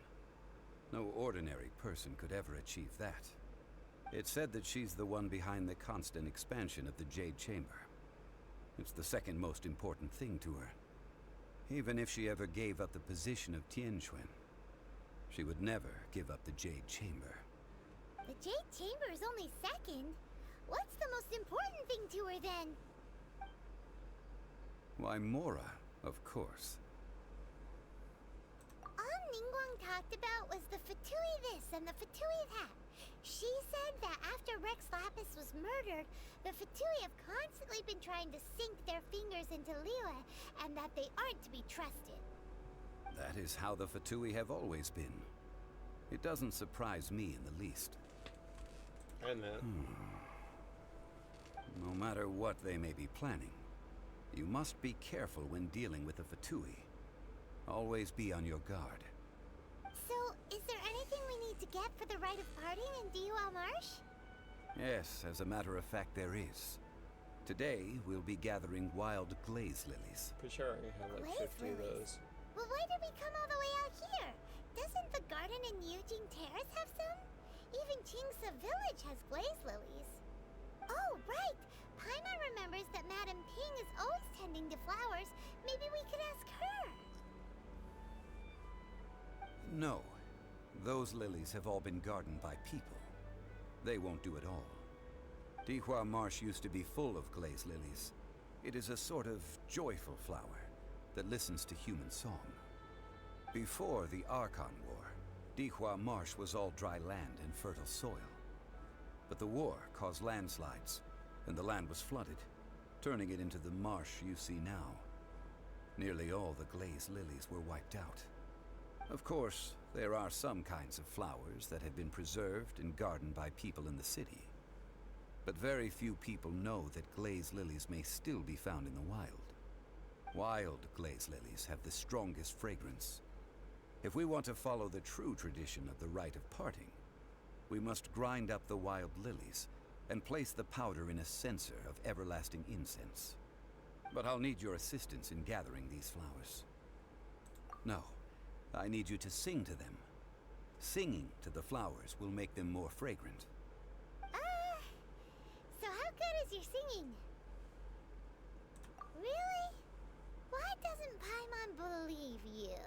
No ordinary person could ever achieve that. It's said that she's the one behind the constant expansion of the Jade Chamber. It's the second most important thing to her. Even if she ever gave up the position of Tianquan, she would never give up the Jade Chamber. The Jade Chamber is only second. What's the most important thing to her then? Why, Mora, of course. All Ningguang talked about was the Fatui this and the Fatui that. She said that after Rex Lapis was murdered, the Fatui have constantly been trying to sink their fingers into Liyue, and that they aren't to be trusted. That is how the Fatui have always been. It doesn't surprise me in the least. And that. No matter what they may be planning, you must be careful when dealing with the Fatui. Always be on your guard. So, is there anything we need to get for the rite of parting in Dihua Marsh? Yes, as a matter of fact, there is. Today, we'll be gathering wild glaze lilies. Pretty sure I already have like Glaze 50 of lilies? those. Well, why did we come all the way out here? Doesn't the garden in Yujing Terrace have some? Even Qingsa Village has glaze lilies. Oh, right! Paimon remembers that Madame Ping is always tending to flowers. Maybe we could ask her. No. Those lilies have all been gardened by people. They won't do it all. Dihua Marsh used to be full of glaze lilies. It is a sort of joyful flower that listens to human song. Before the Archon War, Dihua Marsh was all dry land and fertile soil. But the war caused landslides, and the land was flooded, turning it into the marsh you see now. Nearly all the glaze lilies were wiped out. Of course, there are some kinds of flowers that have been preserved and gardened by people in the city. But very few people know that glaze lilies may still be found in the wild. Wild glaze lilies have the strongest fragrance. If we want to follow the true tradition of the rite of parting, we must grind up the wild lilies and place the powder in a censer of everlasting incense. But I'll need your assistance in gathering these flowers. No, I need you to sing to them. Singing to the flowers will make them more fragrant. So how good is your singing? Really? Why doesn't Paimon believe you?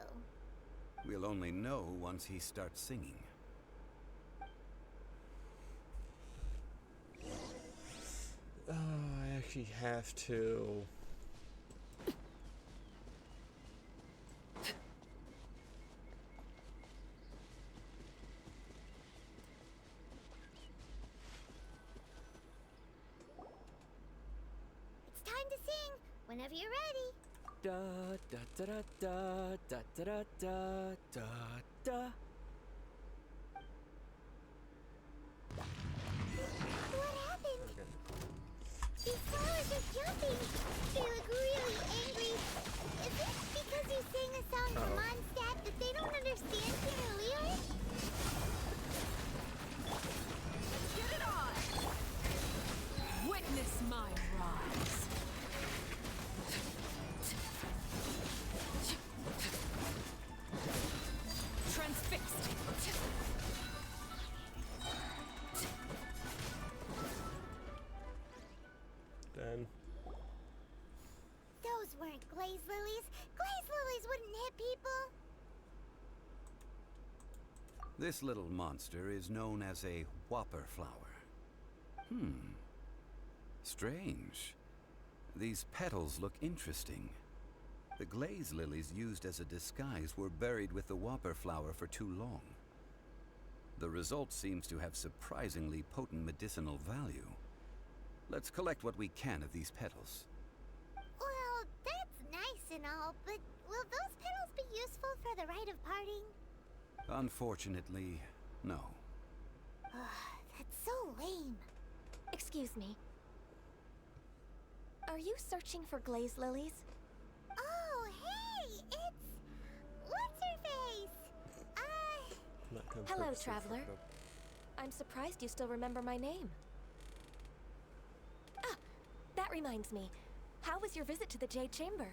We'll only know once he starts singing. Oh, I actually have to. It's time to sing, whenever you're ready. Da da da da da da da da da da. What happened? These flowers are jumping. They look really angry. Is it because you sang a song for Mondstadt that they don't understand here in Liyue? Get it on! Witness my rise. Transfixed. Done. Those weren't glaze lilies. Glaze lilies wouldn't hit people. This little monster is known as a whopper flower. Strange. These petals look interesting. The glaze lilies used as a disguise were buried with the whopper flower for too long. The result seems to have surprisingly potent medicinal value. Let's collect what we can of these petals. Well, that's nice and all, but will those petals be useful for the rite of parting? Unfortunately, no. That's so lame. Excuse me. Are you searching for glaze lilies? Oh, hey, it's... What's her face? Hello, purposely traveler. fucked up. I'm surprised you still remember my name. Ah, that reminds me. How was your visit to the Jade Chamber?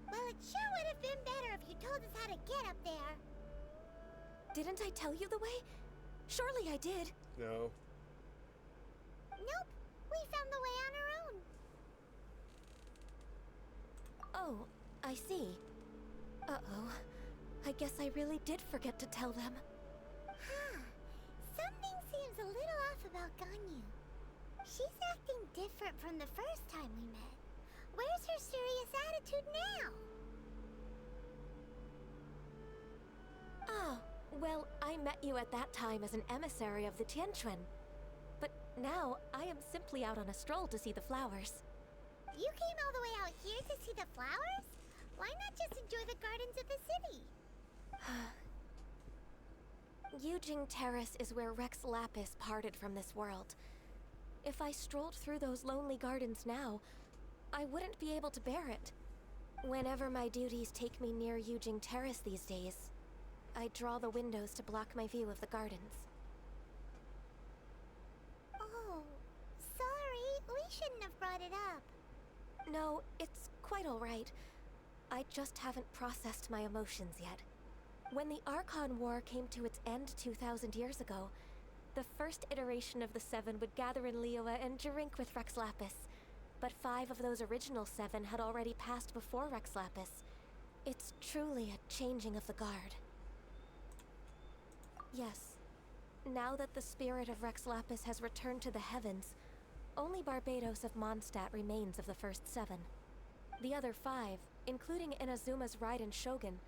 Well, it sure would have been better if you told us how to get up there. Didn't I tell you the way? Surely I did. No. Nope, we found the way on our own. Oh, I see. Uh-oh. I guess I really did forget to tell them. Huh. Something seems a little off about Ganyu. She's acting different from the first time we met. Where's her serious attitude now? Ah, well, I met you at that time as an emissary of the Tianquan. But now, I am simply out on a stroll to see the flowers. You came all the way out here to see the flowers? Why not just enjoy the gardens of the city? Yujing Terrace is where Rex Lapis parted from this world. If I strolled through those lonely gardens now, I wouldn't be able to bear it. Whenever my duties take me near Yujing Terrace these days, I draw the windows to block my view of the gardens. Oh, sorry. We shouldn't have brought it up. No, it's quite all right. I just haven't processed my emotions yet. When the Archon War came to its end 2,000 years ago, the first iteration of the Seven would gather in Liyue and drink with Rex Lapis. But 5 of those original 7 had already passed before Rex Lapis. It's truly a changing of the guard. Yes. Now that the spirit of Rex Lapis has returned to the heavens, only Barbados of Mondstadt remains of the first 7. The other 5, including Inazuma's Raiden Shogun,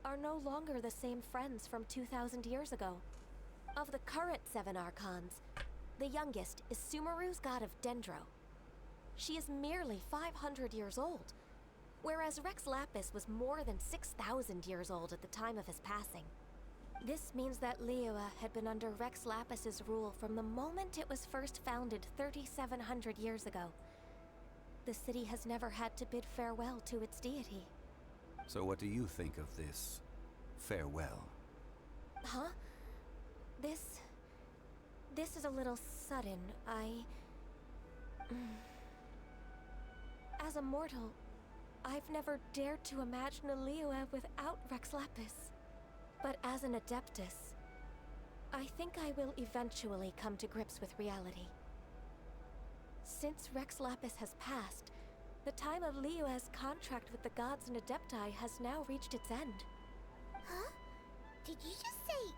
are no longer the same friends from 2,000 years ago. Of the current 7 Archons, the youngest is Sumeru's god of Dendro. She is merely 500 years old, whereas Rex Lapis was more than 6,000 years old at the time of his passing. This means that Liyue had been under Rex Lapis's rule from the moment it was first founded 3,700 years ago. The city has never had to bid farewell to its deity. So what do you think of this farewell? Huh? This is a little sudden. As a mortal, I've never dared to imagine a Liyue without Rex Lapis. But as an Adeptus, I think I will eventually come to grips with reality. Since Rex Lapis has passed, the time of Liyue's contract with the gods and Adepti has now reached its end. Huh? Did you just say,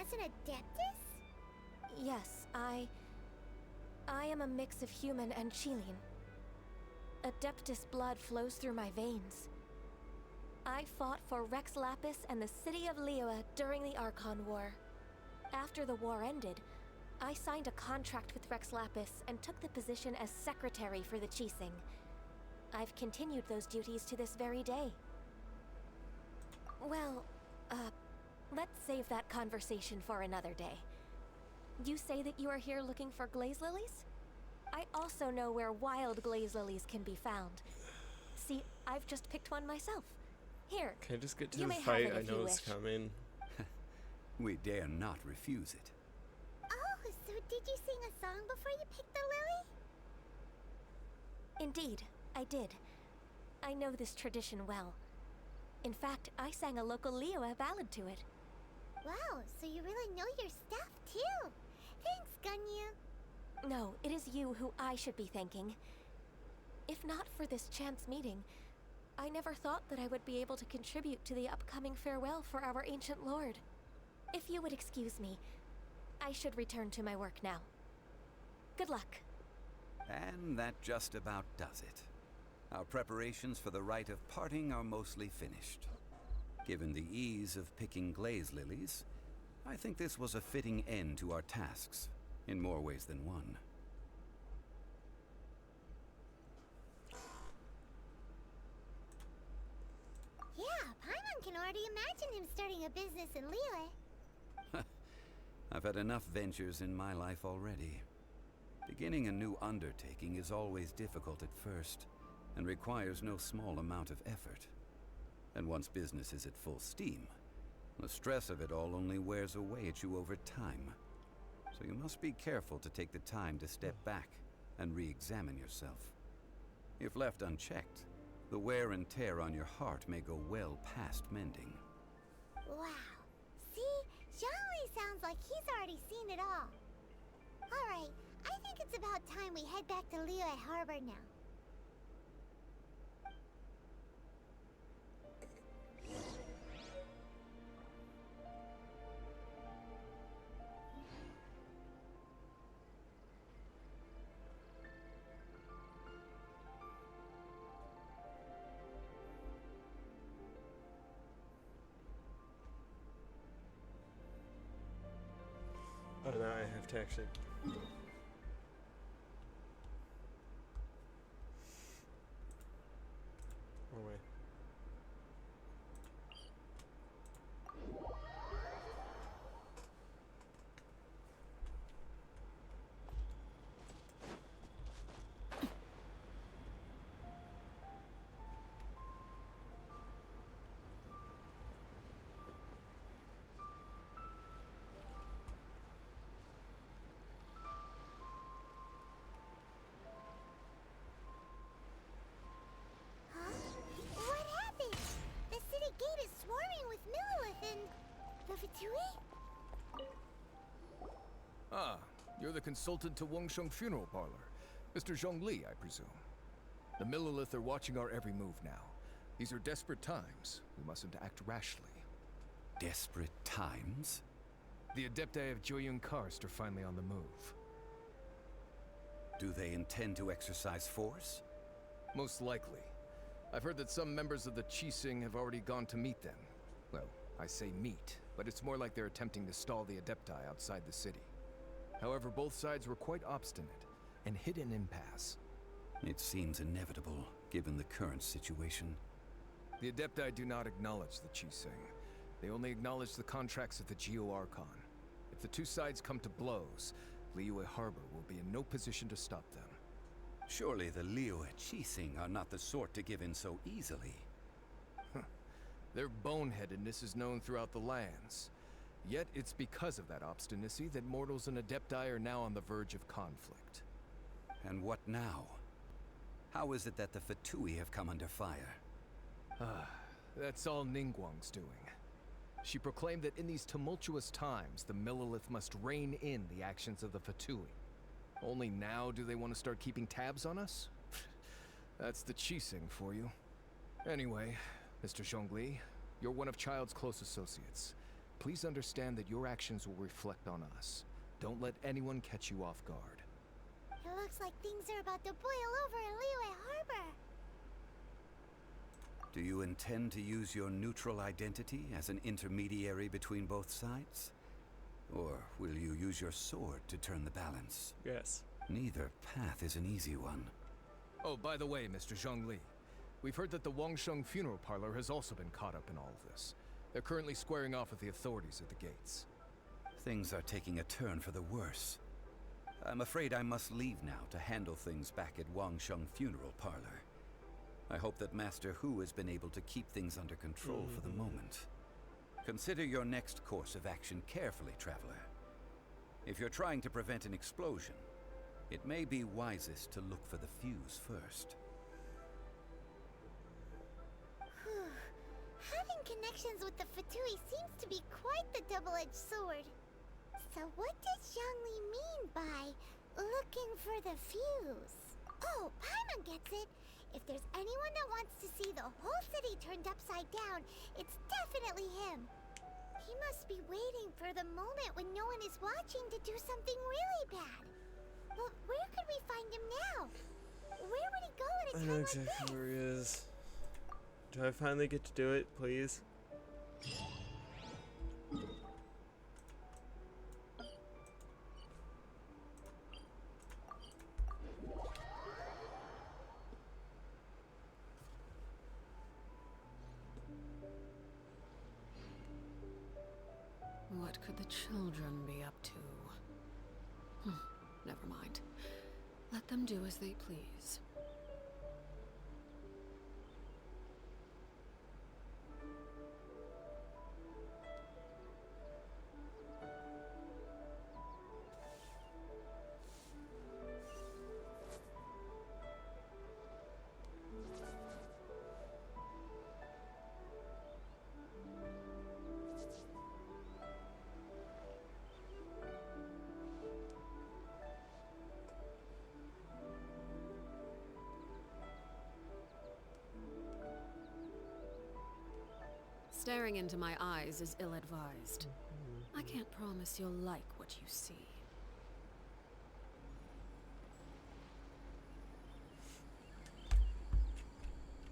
as an Adeptus? Yes, I am a mix of human and Chilean. Adeptus blood flows through my veins. I fought for Rex Lapis and the city of Liyue during the Archon War. After the war ended, I signed a contract with Rex Lapis and took the position as secretary for the Qixing. I've continued those duties to this very day. Well, let's save that conversation for another day. You say that you are here looking for glaze lilies? I also know where wild glaze lilies can be found. See, I've just picked one myself. Here, Can I just get to you the may have fight? it I if know you it's wish. coming. We dare not refuse it. Oh, so did you sing a song before you picked the lily? Indeed, I did. I know this tradition well. In fact, I sang a local Liyue ballad to it. Wow, so you really know your stuff, too. Thanks, Ganyu. No, it is you who I should be thanking. If not for this chance meeting, I never thought that I would be able to contribute to the upcoming farewell for our ancient lord. If you would excuse me, I should return to my work now. Good luck. And that just about does it. Our preparations for the rite of parting are mostly finished. Given the ease of picking glaze lilies, I think this was a fitting end to our tasks, in more ways than one. Yeah, Paimon can already imagine him starting a business in Liyue. I've had enough ventures in my life already. Beginning a new undertaking is always difficult at first, and requires no small amount of effort. And once business is at full steam, The stress of it all only wears away at you over time. So you must be careful to take the time to step back and re-examine yourself. If left unchecked, the wear and tear on your heart may go well past mending. Wow. See? Zhongli sounds like he's already seen it all. Alright, I think it's about time we head back to Liyue Harbor now. Oh, now I have to actually. Oh, wait. What happened? The city gate is swarming with Millilith and... the Fatui? Ah, you're the consultant to Wangsheng Funeral Parlor. Mr. Zhongli, I presume. The Millilith are watching our every move now. These are desperate times. We mustn't act rashly. Desperate times? The Adepti of Joyun Karst are finally on the move. Do they intend to exercise force? Most likely. I've heard that some members of the Qixing have already gone to meet them. Well, I say meet, but it's more like they're attempting to stall the Adepti outside the city. However, both sides were quite obstinate and hit an impasse. It seems inevitable, given the current situation. The Adepti do not acknowledge the Qixing. They only acknowledge the contracts of the Geo-Archon. If the two sides come to blows, Liyue Harbor will be in no position to stop them. Surely the Liyue Qixing are not the sort to give in so easily. Their boneheadedness is known throughout the lands. Yet it's because of that obstinacy that mortals and Adepti are now on the verge of conflict. And what now? How is it that the Fatui have come under fire? That's all Ningguang's doing. She proclaimed that in these tumultuous times, the Millilith must rein in the actions of the Fatui. Only now do they want to start keeping tabs on us? That's the Qixing for you. Anyway, Mr. Zhongli, you're one of Child's close associates. Please understand that your actions will reflect on us. Don't let anyone catch you off guard. It looks like things are about to boil over in Liyue Harbor. Do you intend to use your neutral identity as an intermediary between both sides? Or will you use your sword to turn the balance? Yes. Neither path is an easy one. Oh, by the way, Mr. Zhongli, we've heard that the Wangsheng Funeral Parlor has also been caught up in all of this. They're currently squaring off with the authorities at the gates. Things are taking a turn for the worse. I'm afraid I must leave now to handle things back at Wangsheng Funeral Parlor. I hope that Master Hu has been able to keep things under control for the moment. Consider your next course of action carefully, Traveler. If you're trying to prevent an explosion, it may be wisest to look for the fuse first. Having connections with the Fatui seems to be quite the double-edged sword. So what does Zhongli mean by looking for the fuse? Oh, Paimon gets it. If there's anyone that wants to see the whole city turned upside down, it's definitely him. He must be waiting for the moment when no one is watching to do something really bad. Well, where could we find him now? Where would he go at a I time know like this? exactly where he is. Do I finally get to do it, please? What could the children be up to? Never mind. Let them do as they please. Staring into my eyes is ill-advised. I can't promise you'll like what you see.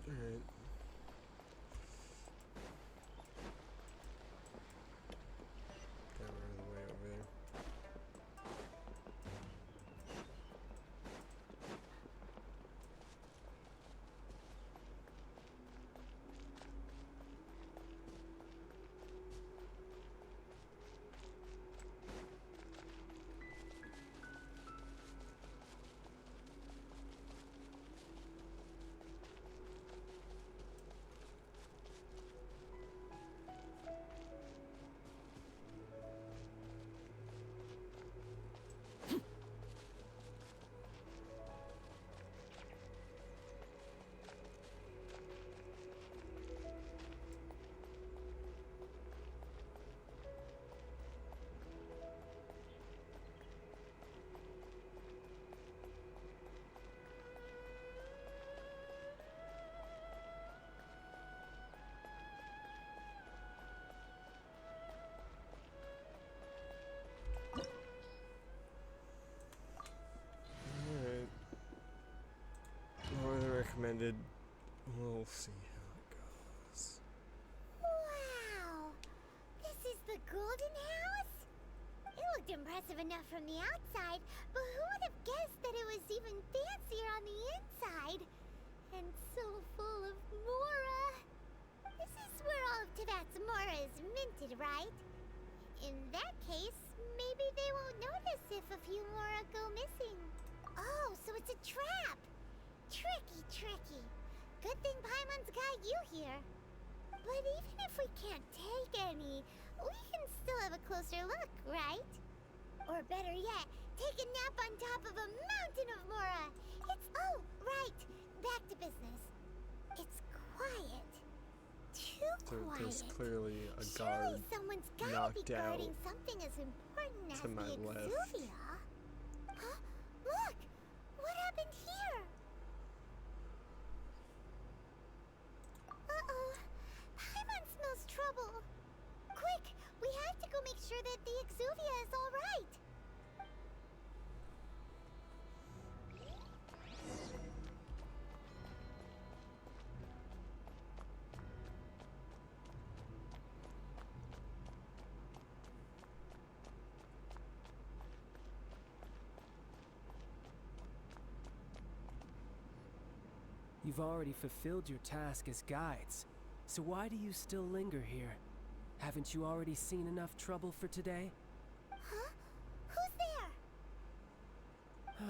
Alright. Got rid of the way over there. Alright. More than recommended. We'll see how it goes. Wow! This is the Golden House? It looked impressive enough from the outside, but who would have guessed that it was even fancier on the inside? And so full of Mora. This is where all of Tibet's Mora is minted, right? In that case, maybe they won't notice if a few Mora go missing. Oh, so it's a trap! Tricky, tricky. Good thing Paimon's got you here. But even if we can't take any, we can still have a closer look, right? Or better yet, take a nap on top of a mountain of Mora. It's... Oh, right. Back to business. It's quiet. Too quiet. There's clearly a Surely guard someone's gotta be knocked out guarding something as important as to my the left. Exuvia. Huh? Look! What happened here? Uh-oh. Paimon smells trouble. Quick! We have to go make sure that the Exuvia is all right. You've already fulfilled your task as guides, so why do you still linger here? Haven't you already seen enough trouble for today? Huh? Who's there?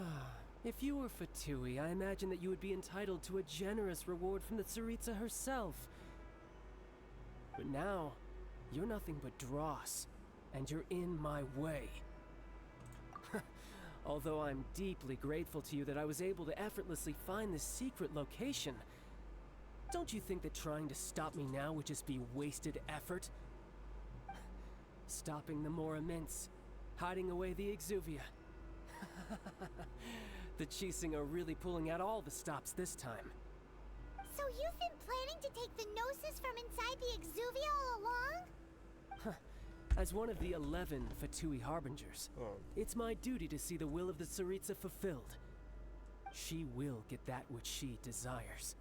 If you were Fatui, I imagine that you would be entitled to a generous reward from the Tsaritsa herself. But now, you're nothing but dross, and you're in my way. Although I'm deeply grateful to you that I was able to effortlessly find this secret location, don't you think that trying to stop me now would just be wasted effort? Stopping the Mora Mints, hiding away the Exuvia. The Chising are really pulling out all the stops this time. So you've been planning to take the Gnosis from inside the Exuvia all along? As one of the 11 Fatui Harbingers, it's my duty to see the will of the Tsaritsa fulfilled. She will get that which she desires.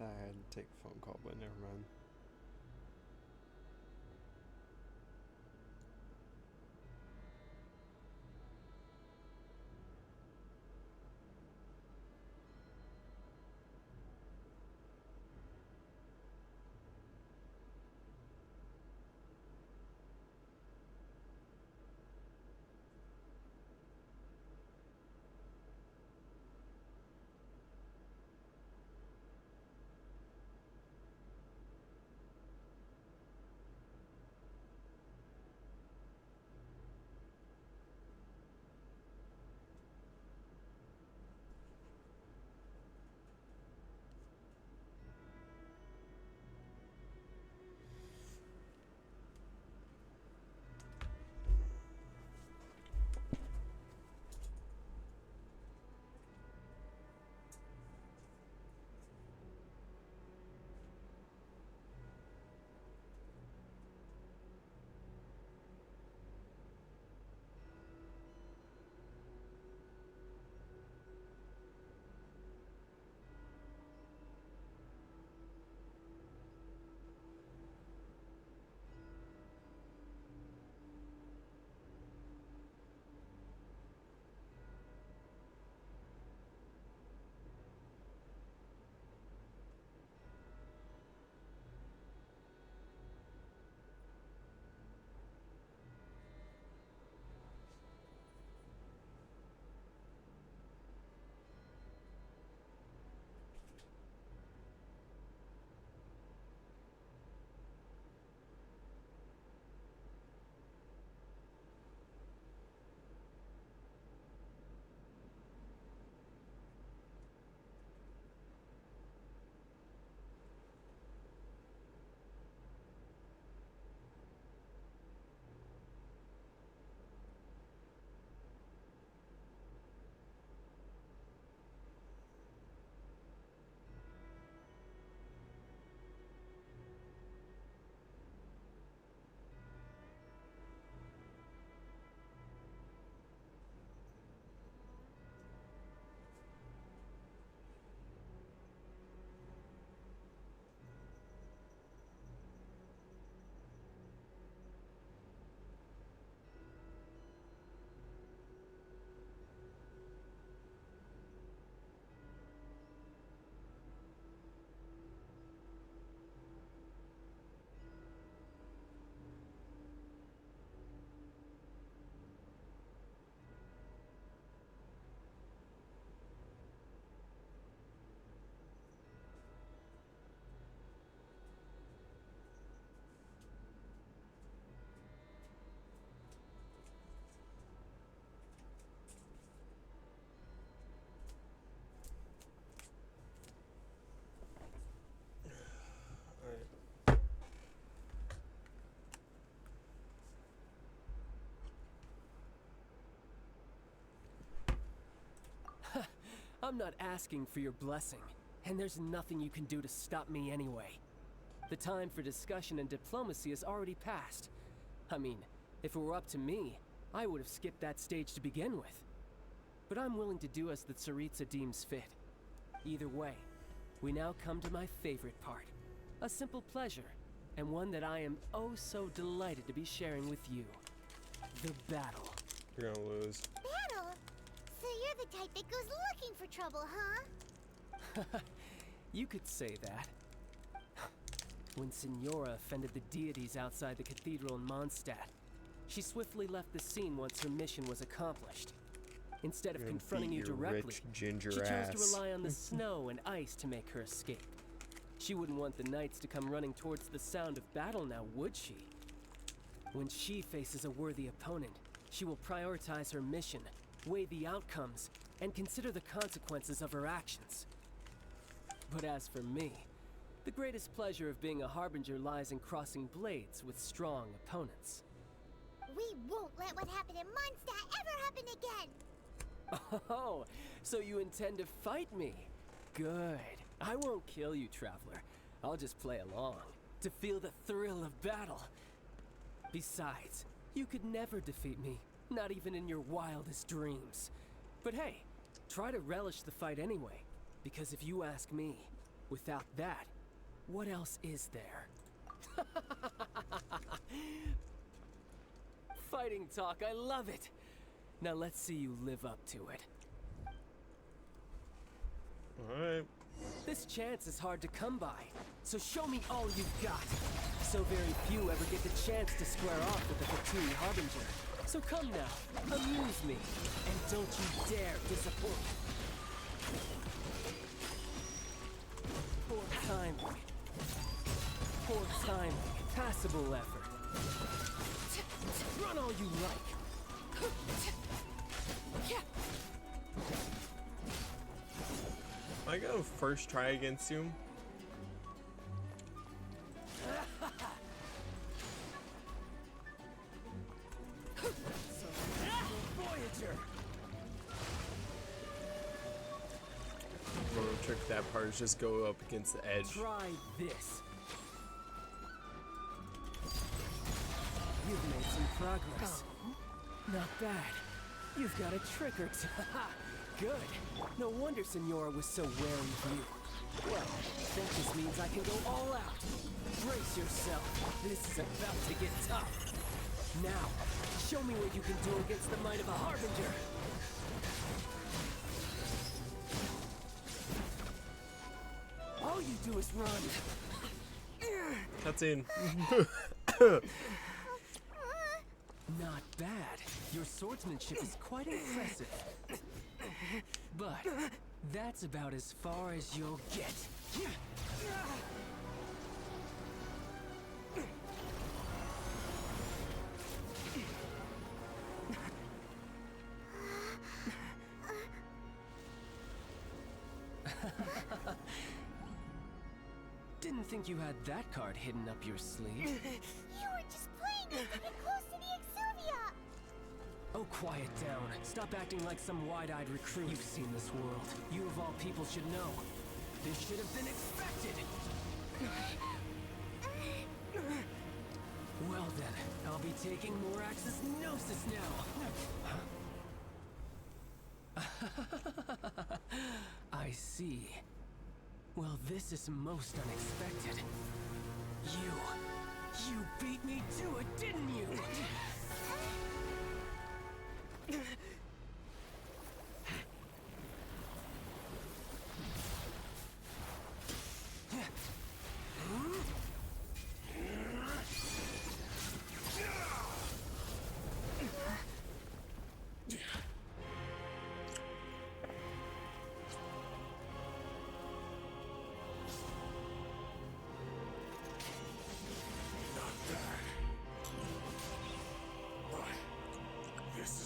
I had to take a phone call, but never mind. I'm not asking for your blessing, and there's nothing you can do to stop me anyway. The time for discussion and diplomacy has already passed. I mean, if it were up to me, I would have skipped that stage to begin with. But I'm willing to do as the Tsaritsa deems fit. Either way, we now come to my favorite part. A simple pleasure, and one that I am oh so delighted to be sharing with you. The battle. You're gonna lose. Battle? So you're the type that goes looking for trouble, huh? You could say that. When Signora offended the deities outside the cathedral in Mondstadt, she swiftly left the scene once her mission was accomplished. Instead of confronting you directly, she chose to rely on the snow and ice to make her escape. She wouldn't want the knights to come running towards the sound of battle now, would she? When she faces a worthy opponent, she will prioritize her mission, weigh the outcomes, and consider the consequences of her actions. But as for me, the greatest pleasure of being a harbinger lies in crossing blades with strong opponents. We won't let what happened in Mondstadt ever happen again! Oh, so you intend to fight me? Good. I won't kill you, Traveler. I'll just play along, to feel the thrill of battle. Besides, you could never defeat me, not even in your wildest dreams. But hey, try to relish the fight anyway, because if you ask me, Without that, what else is there? Fighting talk, I love it! Now let's see you live up to it. Alright. This chance is hard to come by, so show me all you've got. So very few ever get the chance to square off with the Fatui Harbinger. So come now, amuse me, and don't you dare disappoint. Poor timing. Poor timing. Passable effort. Run all you like. Am I gonna first try against you? Voyager. Road trick that part is just go up against the edge. Try this. You've made some progress. Not bad. You've got a trick or two. Good. No wonder Senora was so wary of you. Well, that just means I can go all out. Brace yourself. This is about to get tough. Now, show me what you can do against the might of a Harbinger. All you do is run. Cutscene. Not bad. Your swordsmanship is quite impressive. But that's about as far as you'll get. Didn't think you had that card hidden up your sleeve. You were just playing it to get close to the Exuvia! Oh, quiet down. Stop acting like some wide-eyed recruit. You've seen this world. You of all people should know. This should have been expected. Well then, I'll be taking Morax's Gnosis now. I see. Well, this is most unexpected. You beat me to it, didn't you?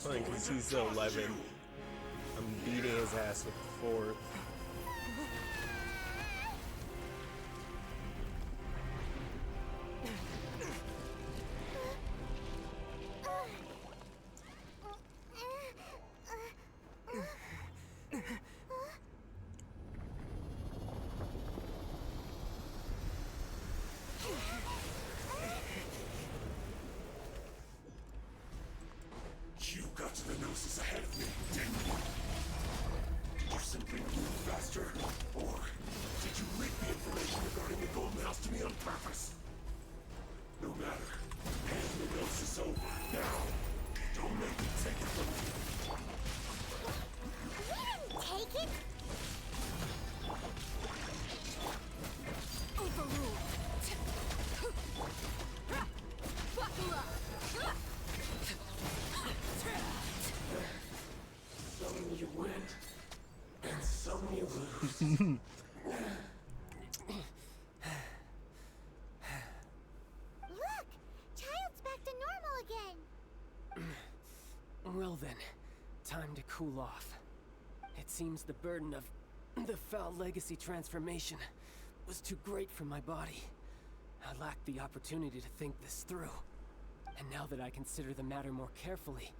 Funny, because he's 11. I'm beating his ass with the 4. You got to the Gnosis ahead of me, didn't you? Did you simply move faster? Or did you leak the information regarding the Golden House to me on purpose? No matter. Hand the Gnosis over, now. Don't make me take it from you. We didn't take it! Overruled. Buckle up. Some you win, and some you lose. Look! Child's back to normal again! Well then, time to cool off. It seems the burden of the foul legacy transformation was too great for my body. I lacked the opportunity to think this through. And now that I consider the matter more carefully,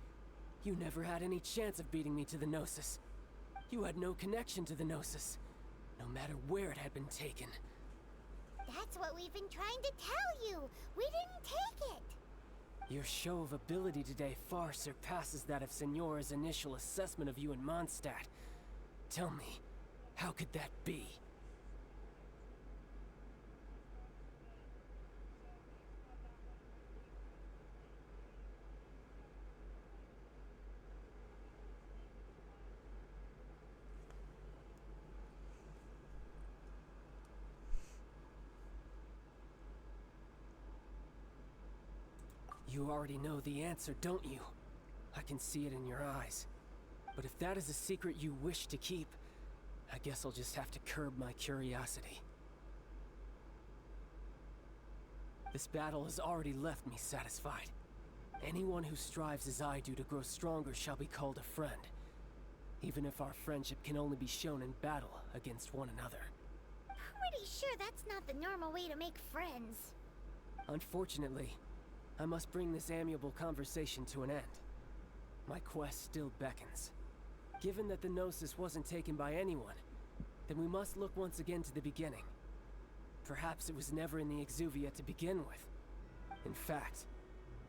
you never had any chance of beating me to the Gnosis. You had no connection to the Gnosis, no matter where it had been taken. That's what we've been trying to tell you! We didn't take it! Your show of ability today far surpasses that of Senora's initial assessment of you in Mondstadt. Tell me, how could that be? You already know the answer, don't you? I can see it in your eyes. But if that is a secret you wish to keep, I guess I'll just have to curb my curiosity. This battle has already left me satisfied. Anyone who strives as I do to grow stronger shall be called a friend, even if our friendship can only be shown in battle against one another. Pretty sure that's not the normal way to make friends. Unfortunately, I must bring this amiable conversation to an end. My quest still beckons. Given that the Gnosis wasn't taken by anyone, then we must look once again to the beginning. Perhaps it was never in the Exuvia to begin with. In fact,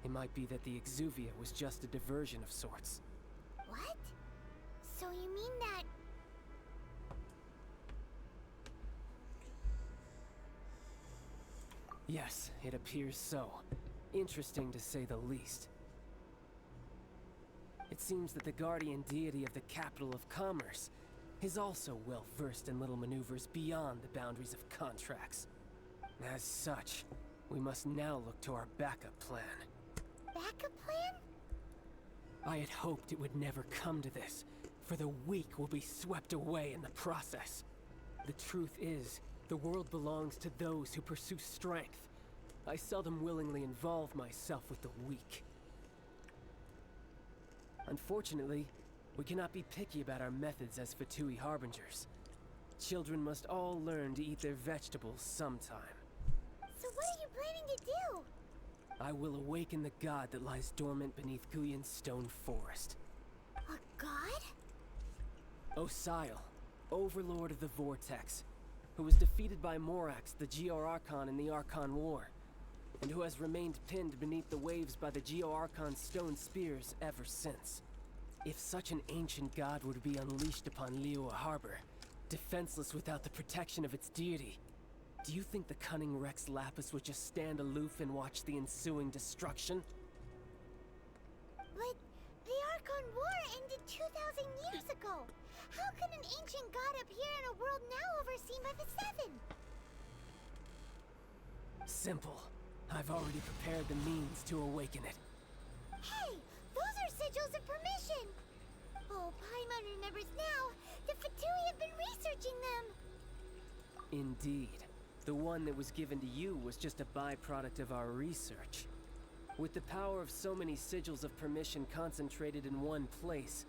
it might be that the Exuvia was just a diversion of sorts. What? So you mean that... Yes, it appears so. Interesting to say the least. It seems that the guardian deity of the capital of commerce is also well versed in little maneuvers beyond the boundaries of contracts. As such, we must now look to our backup plan. Backup plan? I had hoped it would never come to this, for the weak will be swept away in the process. The truth is, the world belongs to those who pursue strength. I seldom willingly involve myself with the weak. Unfortunately, we cannot be picky about our methods as Fatui Harbingers. Children must all learn to eat their vegetables sometime. So what are you planning to do? I will awaken the god that lies dormant beneath Guyon's stone forest. A god? Osial, overlord of the Vortex, who was defeated by Morax, the Geo-Archon in the Archon War, and who has remained pinned beneath the waves by the Geo-Archon's stone spears ever since. If such an ancient god were to be unleashed upon Liyue Harbor, defenseless without the protection of its deity, do you think the cunning Rex Lapis would just stand aloof and watch the ensuing destruction? But the Archon War ended 2,000 years ago. How can an ancient god appear in a world now overseen by the Seven? Simple. I've already prepared the means to awaken it. Hey, those are sigils of permission. Oh, Paimon remembers now. The Fatui have been researching them. Indeed. The one that was given to you was just a byproduct of our research. With the power of so many sigils of permission concentrated in one place,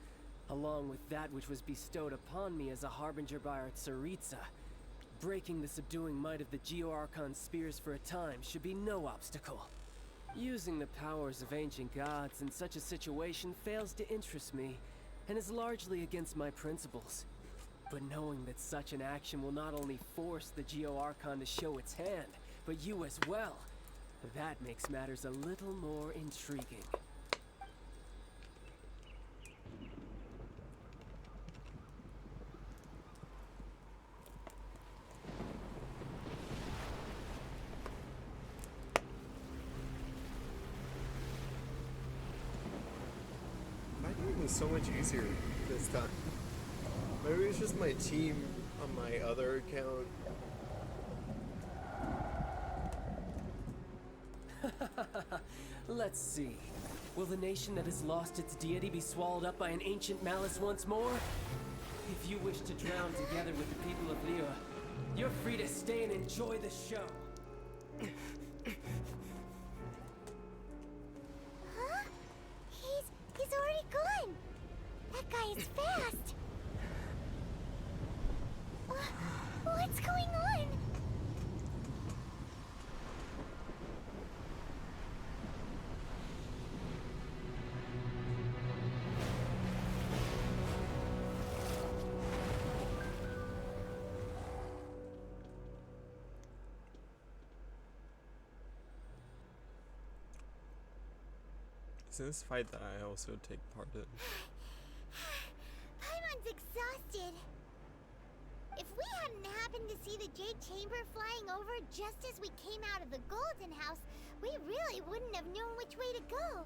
along with that which was bestowed upon me as a harbinger by our Tsaritsa, breaking the subduing might of the Geo-Archon spears for a time should be no obstacle. Using the powers of ancient gods in such a situation fails to interest me, and is largely against my principles. But knowing that such an action will not only force the Geo-Archon to show its hand, but you as well, that makes matters a little more intriguing. My game was so much easier this time. Maybe it's just my team on my other account. Let's see. Will the nation that has lost its deity be swallowed up by an ancient malice once more? If you wish to drown together with the people of Liyue, you're free to stay and enjoy the show. Huh? He's already gone. That guy is fast. What's going on? It's in this fight that I also take part in. Paimon's exhausted. If we hadn't happened to see the Jade Chamber flying over just as we came out of the Golden House, we really wouldn't have known which way to go.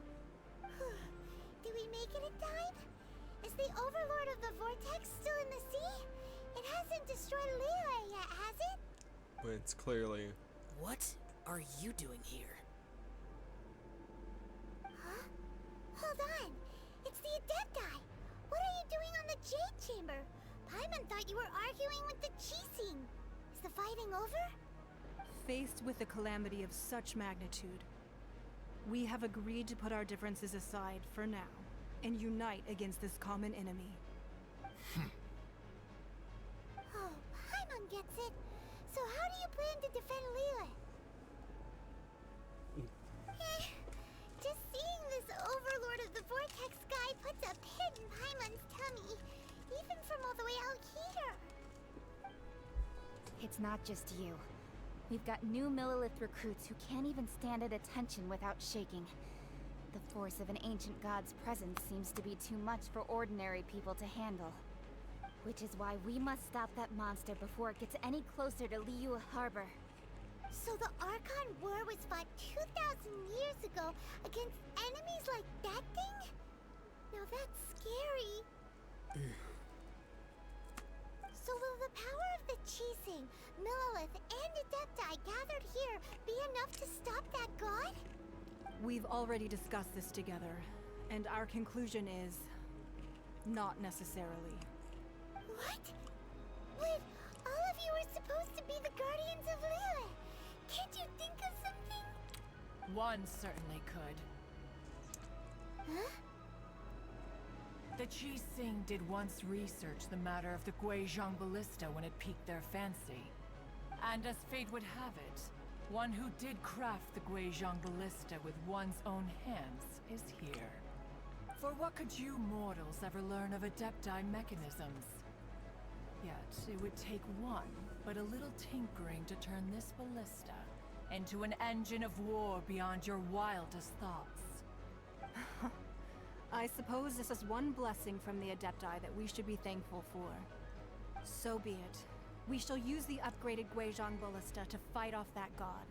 Did we make it in time? Is the Overlord of the Vortex still in the sea? It hasn't destroyed Liyue yet, has it? But it's clearly... What are you doing here? Paimon thought you were arguing with the Chising. Is the fighting over? Faced with a calamity of such magnitude, we have agreed to put our differences aside for now and unite against this common enemy. Oh, Paimon gets it. So how do you plan to defend Liyue? Just seeing this overlord of the vortex guy puts a pit in Paimon's tummy, even from all the way out here. It's not just you. We've got new Millilith recruits who can't even stand at attention without shaking. The force of an ancient god's presence seems to be too much for ordinary people to handle. Which is why we must stop that monster before it gets any closer to Liyue Harbor. So the Archon War was fought 2,000 years ago against enemies like that thing? Now that's scary. So will the power of the Chising, Millilith, and Adepti gathered here be enough to stop that god? We've already discussed this together, and our conclusion is not necessarily. What? Wait, all of you are supposed to be the guardians of Liyue. Can't you think of something? One certainly could. Huh? The Chising did once research the matter of the Guizhong Ballista when it piqued their fancy. And as fate would have it, one who did craft the Guizhong Ballista with one's own hands is here. For what could you mortals ever learn of Adepti mechanisms? Yet, it would take one, but a little tinkering to turn this ballista into an engine of war beyond your wildest thoughts. I suppose this is one blessing from the Adepti that we should be thankful for. So be it. We shall use the upgraded Guizhong Ballista to fight off that god.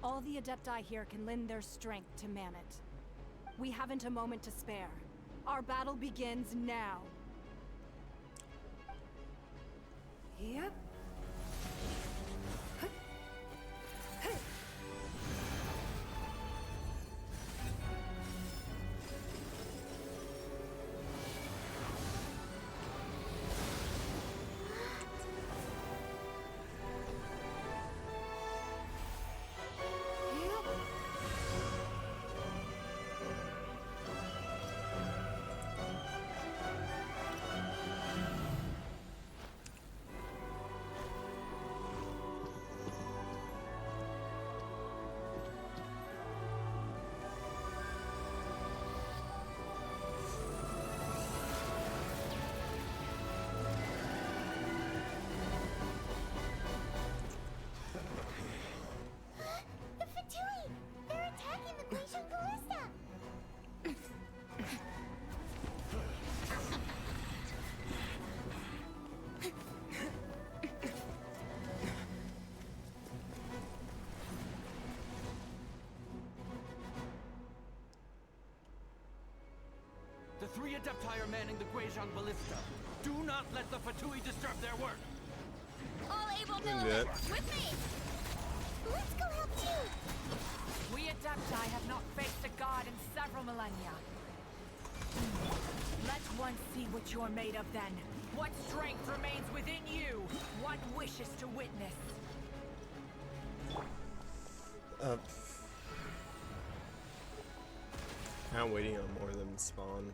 All the Adepti here can lend their strength to man it. We haven't a moment to spare. Our battle begins now. Yep. The Fatui! They're attacking the Guizhong Ballista! The three Adepti are manning the Guizhong Ballista. Do not let the Fatui disturb their work. All able Yeah. Millilith, with me! Let's go help too! We Adepti have not faced a god in several millennia. Let one see what you're made of then. What strength remains within you? What wishes to witness? I'm waiting on more of them to spawn.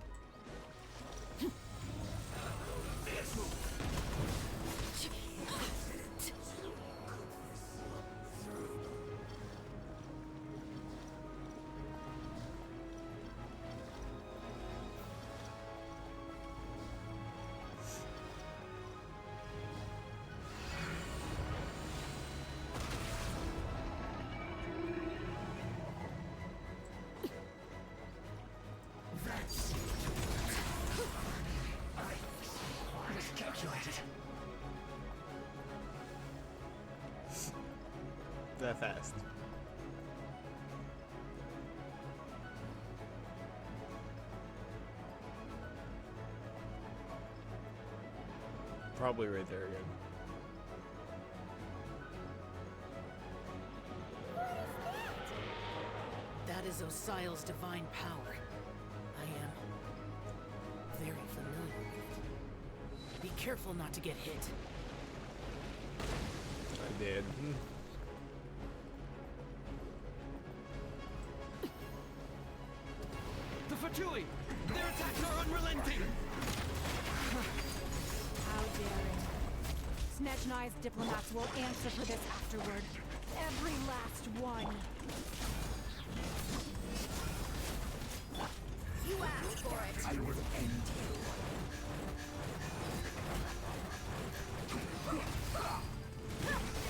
That fast. Probably right there again. That is Osial's divine power. I am very familiar with it. Be careful not to get hit. I did. The Fatui! Their attacks are unrelenting! How daring. Snetchnai's diplomats will answer for this afterward. Every last one. You asked for it. I will end you.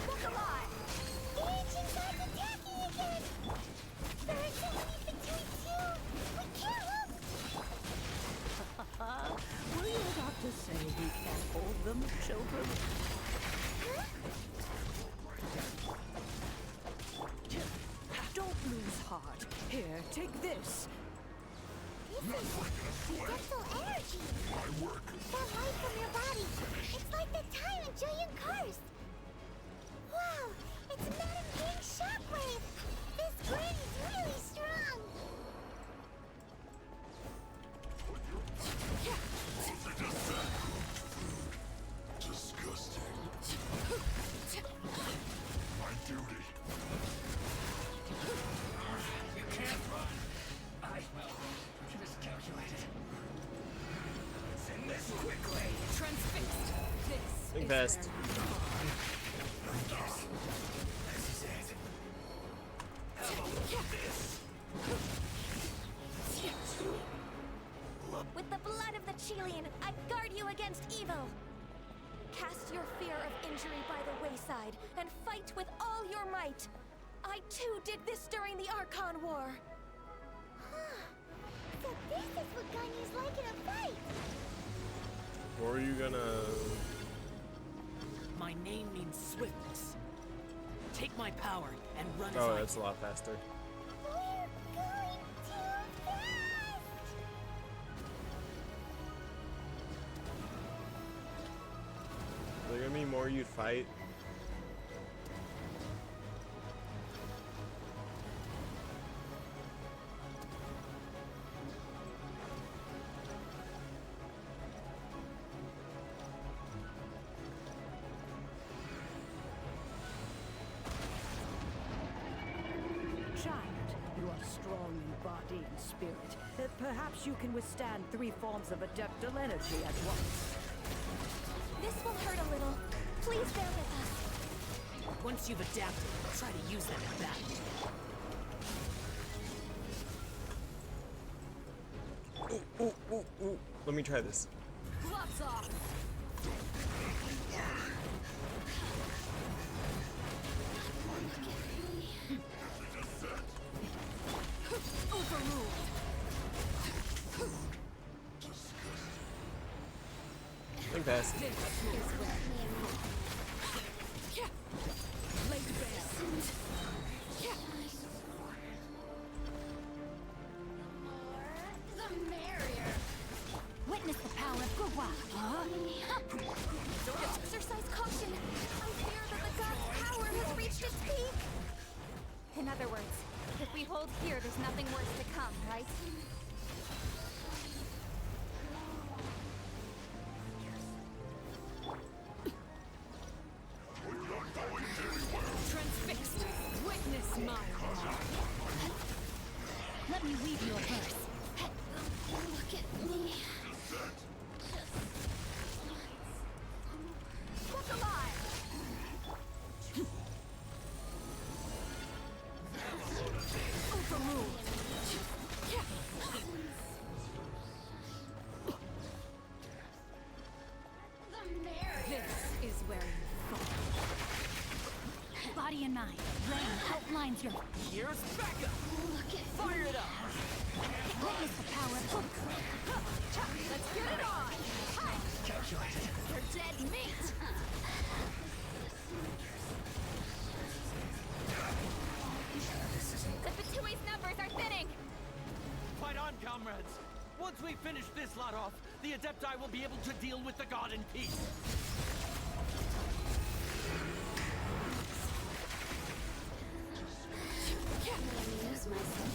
Look alive! The ancient god's attacking again! There are so many Fatui too! We can't help! Were you about to say we can't hold them, children? Don't lose heart. Here, take this. This is dental energy! My work. That light from your body! It's like the time in Julian Karst! Wow! It's Madame King's shockwave! This brain is really strong! Disgusting. My duty. You can't run! I miscalculated. Send this quickly! Transfixed. This Think is fast. This is it. Have a look at this! With the blood of the Chilean, I guard you against evil. Cast your fear of injury by the wayside and fight with all your might. I too did this during the Archon War. So this is what Ganyu's like in a fight! Or are you gonna... My name means swiftness. Take my power and run as Oh, I that's a lot faster. We're going too fast! Are there gonna be more you'd fight? Child, you are strong in body and spirit. Perhaps you can withstand 3 forms of adeptal energy at once. This will hurt a little. Please bear with us. Once you've adapted, try to use them in battle. Ooh. Let me try this. gloves off. Overruled. Think fast. This is where laid bare. The merrier. Witness the power of Gugwa. Exercise caution. I fear that the god's power has reached its peak. In other words, if we hold here, there's nothing worse to come, right? Transfixed. Witness mine. Let me weave you a verse. Look at me. Look alive. Overruled. This is where you fall. Body and mind. Rain outlines your... Here's Becca! Look at Fire it up! Witness the power of... Let's get it on! Calculated. You're dead meat! The Fatui's numbers are thinning! Fight on, comrades! Once we finish this lot off, the Adepti will be able to deal with the god in peace. Use myself.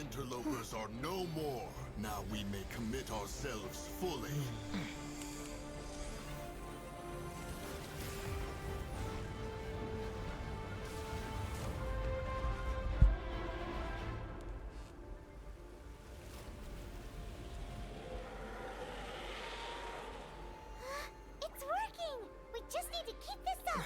interlopers are no more. Now we may commit ourselves fully. It's working! We just need to keep this up!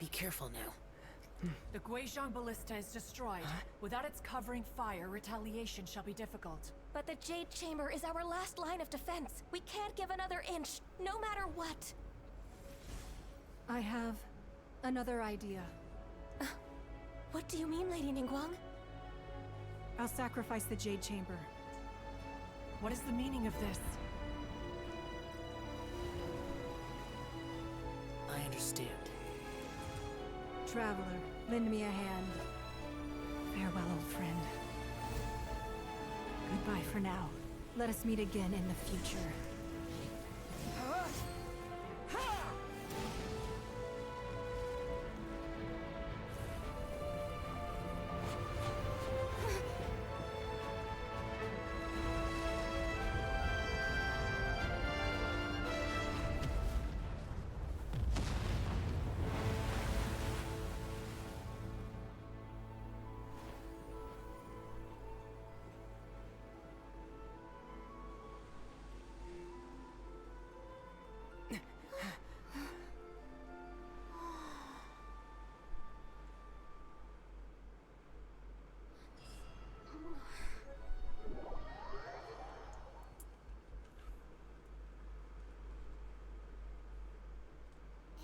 Be careful now. The Guizhong Ballista is destroyed. Without its covering fire, retaliation shall be difficult. But the Jade Chamber is our last line of defense. We can't give another inch, no matter what. I have another idea. What do you mean, Lady Ningguang? I'll sacrifice the Jade Chamber. What is the meaning of this? I understand. Traveler, lend me a hand. Farewell, old friend. Goodbye for now. Let us meet again in the future.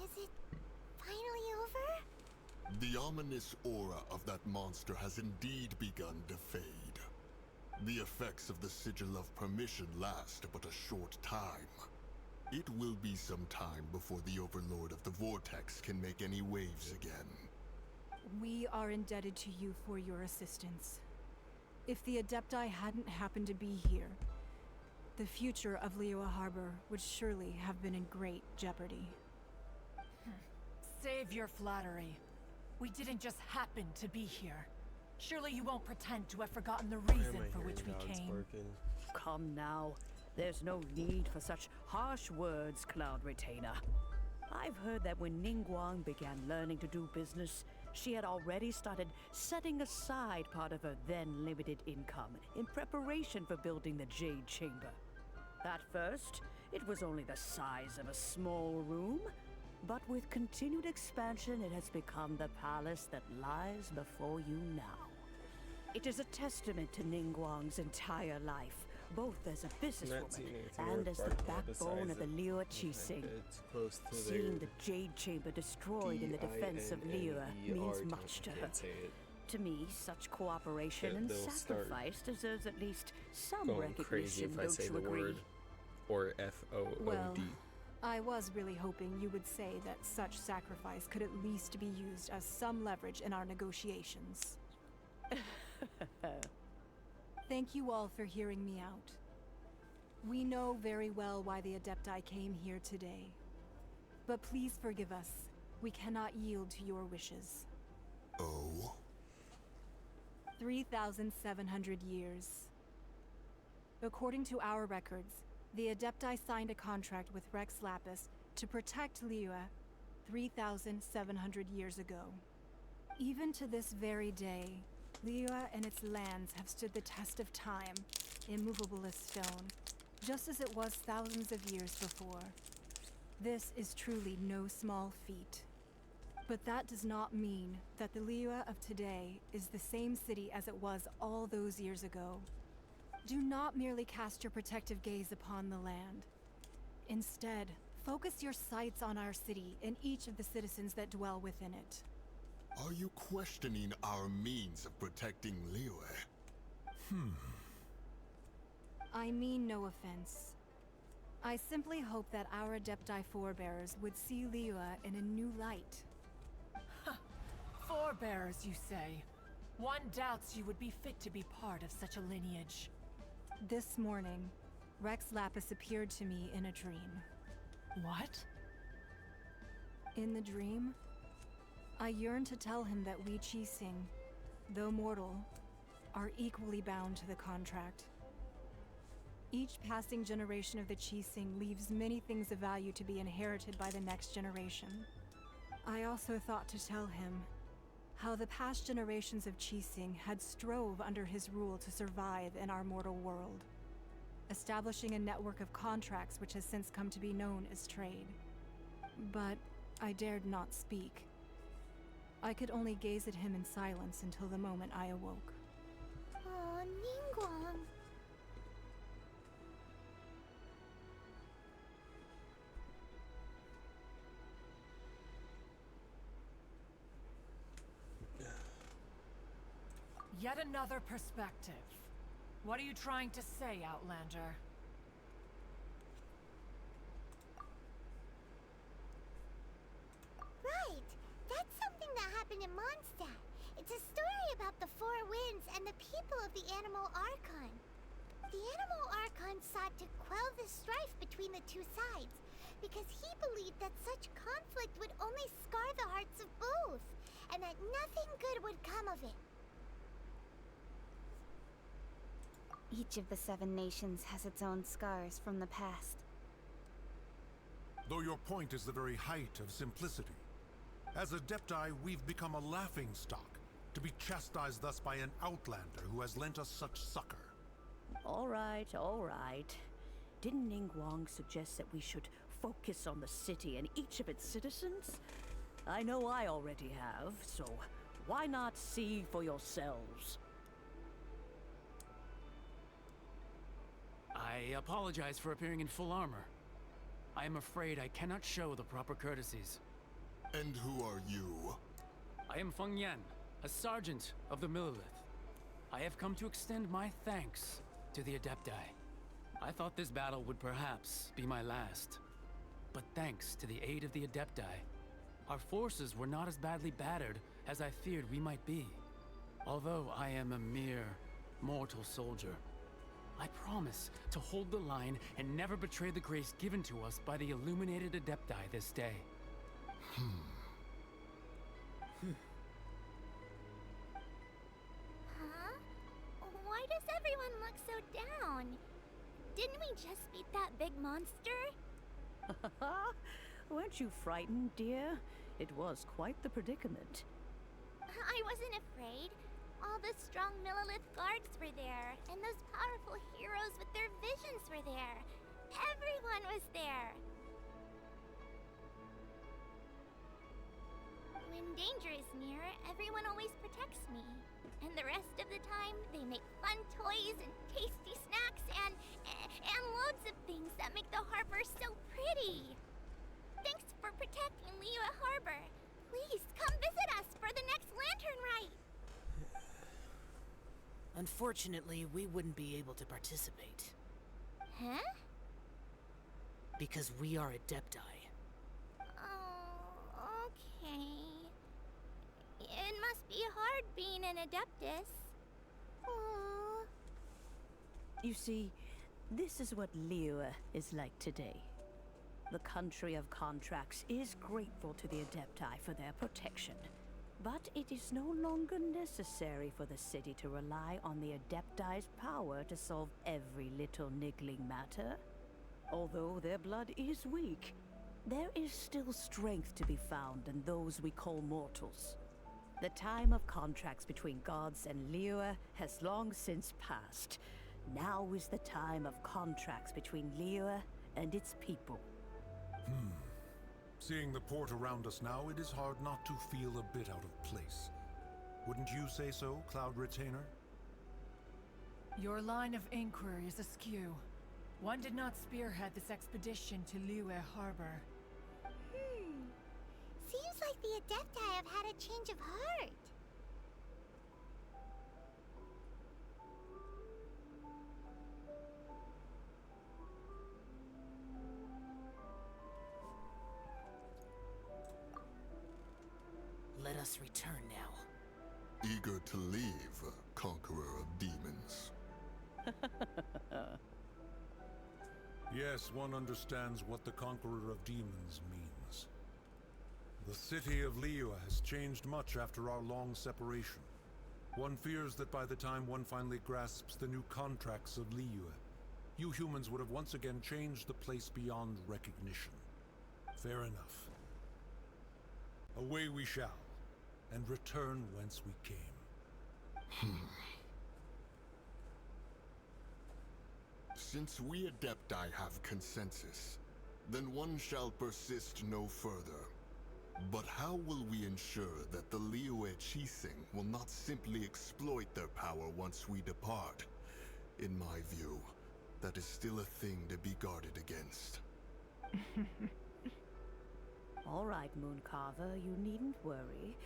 Is it finally over? The ominous aura of that monster has indeed begun to fade. The effects of the Sigil of Permission last but a short time. It will be some time before the Overlord of the Vortex can make any waves again. We are indebted to you for your assistance. If the Adepti hadn't happened to be here, the future of Liyue Harbor would surely have been in great jeopardy. Save your flattery. We didn't just happen to be here. Surely you won't pretend to have forgotten the reason for which we came. Come now. There's no need for such harsh words, Cloud Retainer. I've heard that when Ningguang began learning to do business, she had already started setting aside part of her then limited income in preparation for building the Jade Chamber. At first, it was only the size of a small room, but with continued expansion, it has become the palace that lies before you now. It is a testament to Ningguang's entire life, both as a businesswoman and as the backbone of the Liyue Qixing. Seeing the Jade Chamber destroyed in the defense of Liyue means much to her. To me, such cooperation and sacrifice deserves at least some recognition, don't you agree? Or F-O-O-D. Well, I was really hoping you would say that such sacrifice could at least be used as some leverage in our negotiations. Thank you all for hearing me out. We know very well why the Adepti came here today. But please forgive us. We cannot yield to your wishes. Oh? 3,700 years. According to our records, the Adepti signed a contract with Rex Lapis to protect Liyue 3,700 years ago. Even to this very day, Liyue and its lands have stood the test of time, immovable as stone, just as it was thousands of years before. This is truly no small feat. But that does not mean that the Liyue of today is the same city as it was all those years ago. Do not merely cast your protective gaze upon the land. Instead, focus your sights on our city and each of the citizens that dwell within it. Are you questioning our means of protecting Liyue? I mean no offense. I simply hope that our Adepti forebears would see Liyue in a new light. Forebearers, you say? One doubts you would be fit to be part of such a lineage. This morning, Rex Lapis appeared to me in a dream. What? In the dream, I yearned to tell him that we Qixing, though mortal, are equally bound to the contract. Each passing generation of the Qixing leaves many things of value to be inherited by the next generation. I also thought to tell him how the past generations of Qixing had strove under his rule to survive in our mortal world, establishing a network of contracts which has since come to be known as trade. But I dared not speak. I could only gaze at him in silence until the moment I awoke. Oh, Ningguang. Yet another perspective. What are you trying to say, Outlander? Right. That's something that happened in Mondstadt. It's a story about the Four Winds and the people of the Animal Archon. The Animal Archon sought to quell the strife between the two sides, because he believed that such conflict would only scar the hearts of both, and that nothing good would come of it. Each of the 7 nations has its own scars from the past. Though your point is the very height of simplicity. As Adepti, we've become a laughingstock, to be chastised thus by an outlander who has lent us such succor. All right, all right. Didn't Ningguang suggest that we should focus on the city and each of its citizens? I know I already have, so why not see for yourselves? I apologize for appearing in full armor. I am afraid I cannot show the proper courtesies. And who are you? I am Feng Yan, a sergeant of the Millelith. I have come to extend my thanks to the Adepti. I thought this battle would perhaps be my last. But thanks to the aid of the Adepti, our forces were not as badly battered as I feared we might be. Although I am a mere mortal soldier, I promise to hold the line and never betray the grace given to us by the illuminated Adepti this day. Huh? Why does everyone look so down? Didn't we just beat that big monster? Weren't you frightened, dear? It was quite the predicament. I wasn't afraid. All the strong Millelith guards were there, and those powerful heroes with their visions were there. Everyone was there. When danger is near, everyone always protects me. And the rest of the time, they make fun toys and tasty snacks and loads of things that make the harbor so pretty. Thanks for protecting Liyue Harbor. Please come visit us for the next lantern rite. Unfortunately, we wouldn't be able to participate. Huh? Because we are Adepti. Oh, okay. It must be hard being an Adeptus. Oh. You see, this is what Liyue is like today. The country of contracts is grateful to the Adepti for their protection. But it is no longer necessary for the city to rely on the Adepti's power to solve every little niggling matter. Although their blood is weak, there is still strength to be found in those we call mortals. The time of contracts between gods and Liyue has long since passed. Now is the time of contracts between Liyue and its people. Seeing the port around us now, it is hard not to feel a bit out of place. Wouldn't you say so, Cloud Retainer? Your line of inquiry is askew. One did not spearhead this expedition to Liyue Harbor. Seems like the Adepti have had a change of heart. Let us return now. Eager to leave, Conqueror of Demons. Yes, one understands what the Conqueror of Demons means. The city of Liyue has changed much after our long separation. One fears that by the time one finally grasps the new contracts of Liyue, you humans would have once again changed the place beyond recognition. Fair enough. Away we shall, and return whence we came. Since we Adepti have consensus, then one shall persist no further. But how will we ensure that the Liyue Chising will not simply exploit their power once we depart? In my view, that is still a thing to be guarded against. All right, Mooncarver, you needn't worry.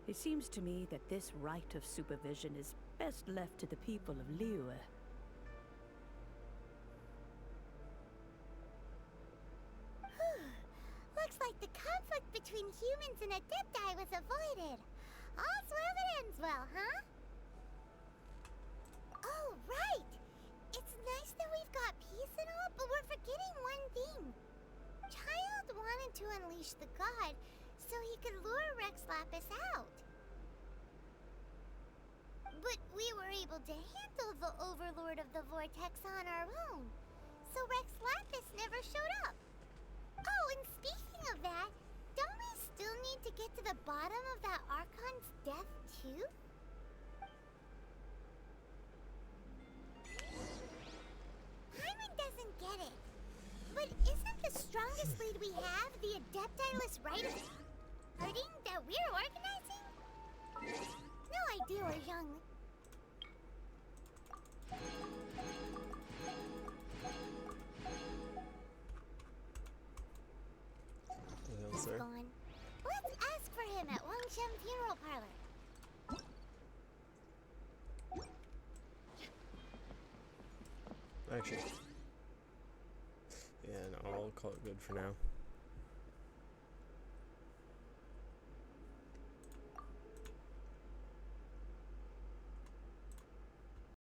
It seems to me that this right of supervision is best left to the people of Liyue. Looks like the conflict between humans and Adepti was avoided. All's well that ends well, huh? Oh, right! It's nice that we've got peace and all, but we're forgetting one thing. Child wanted to unleash the god so he could lure Rex Lapis out. But we were able to handle the Overlord of the Vortex on our own, so Rex Lapis never showed up. Oh, and speaking of that, don't we still need to get to the bottom of that Archon's death, too? Hyman doesn't get it. But isn't the strongest lead we have the Adepti-less Riders hurting that we're organizing? No idea we're young. He's gone. Let's ask for him at Wangshem Funeral Parlor. Actually. Yeah, no, I'll call it good for now.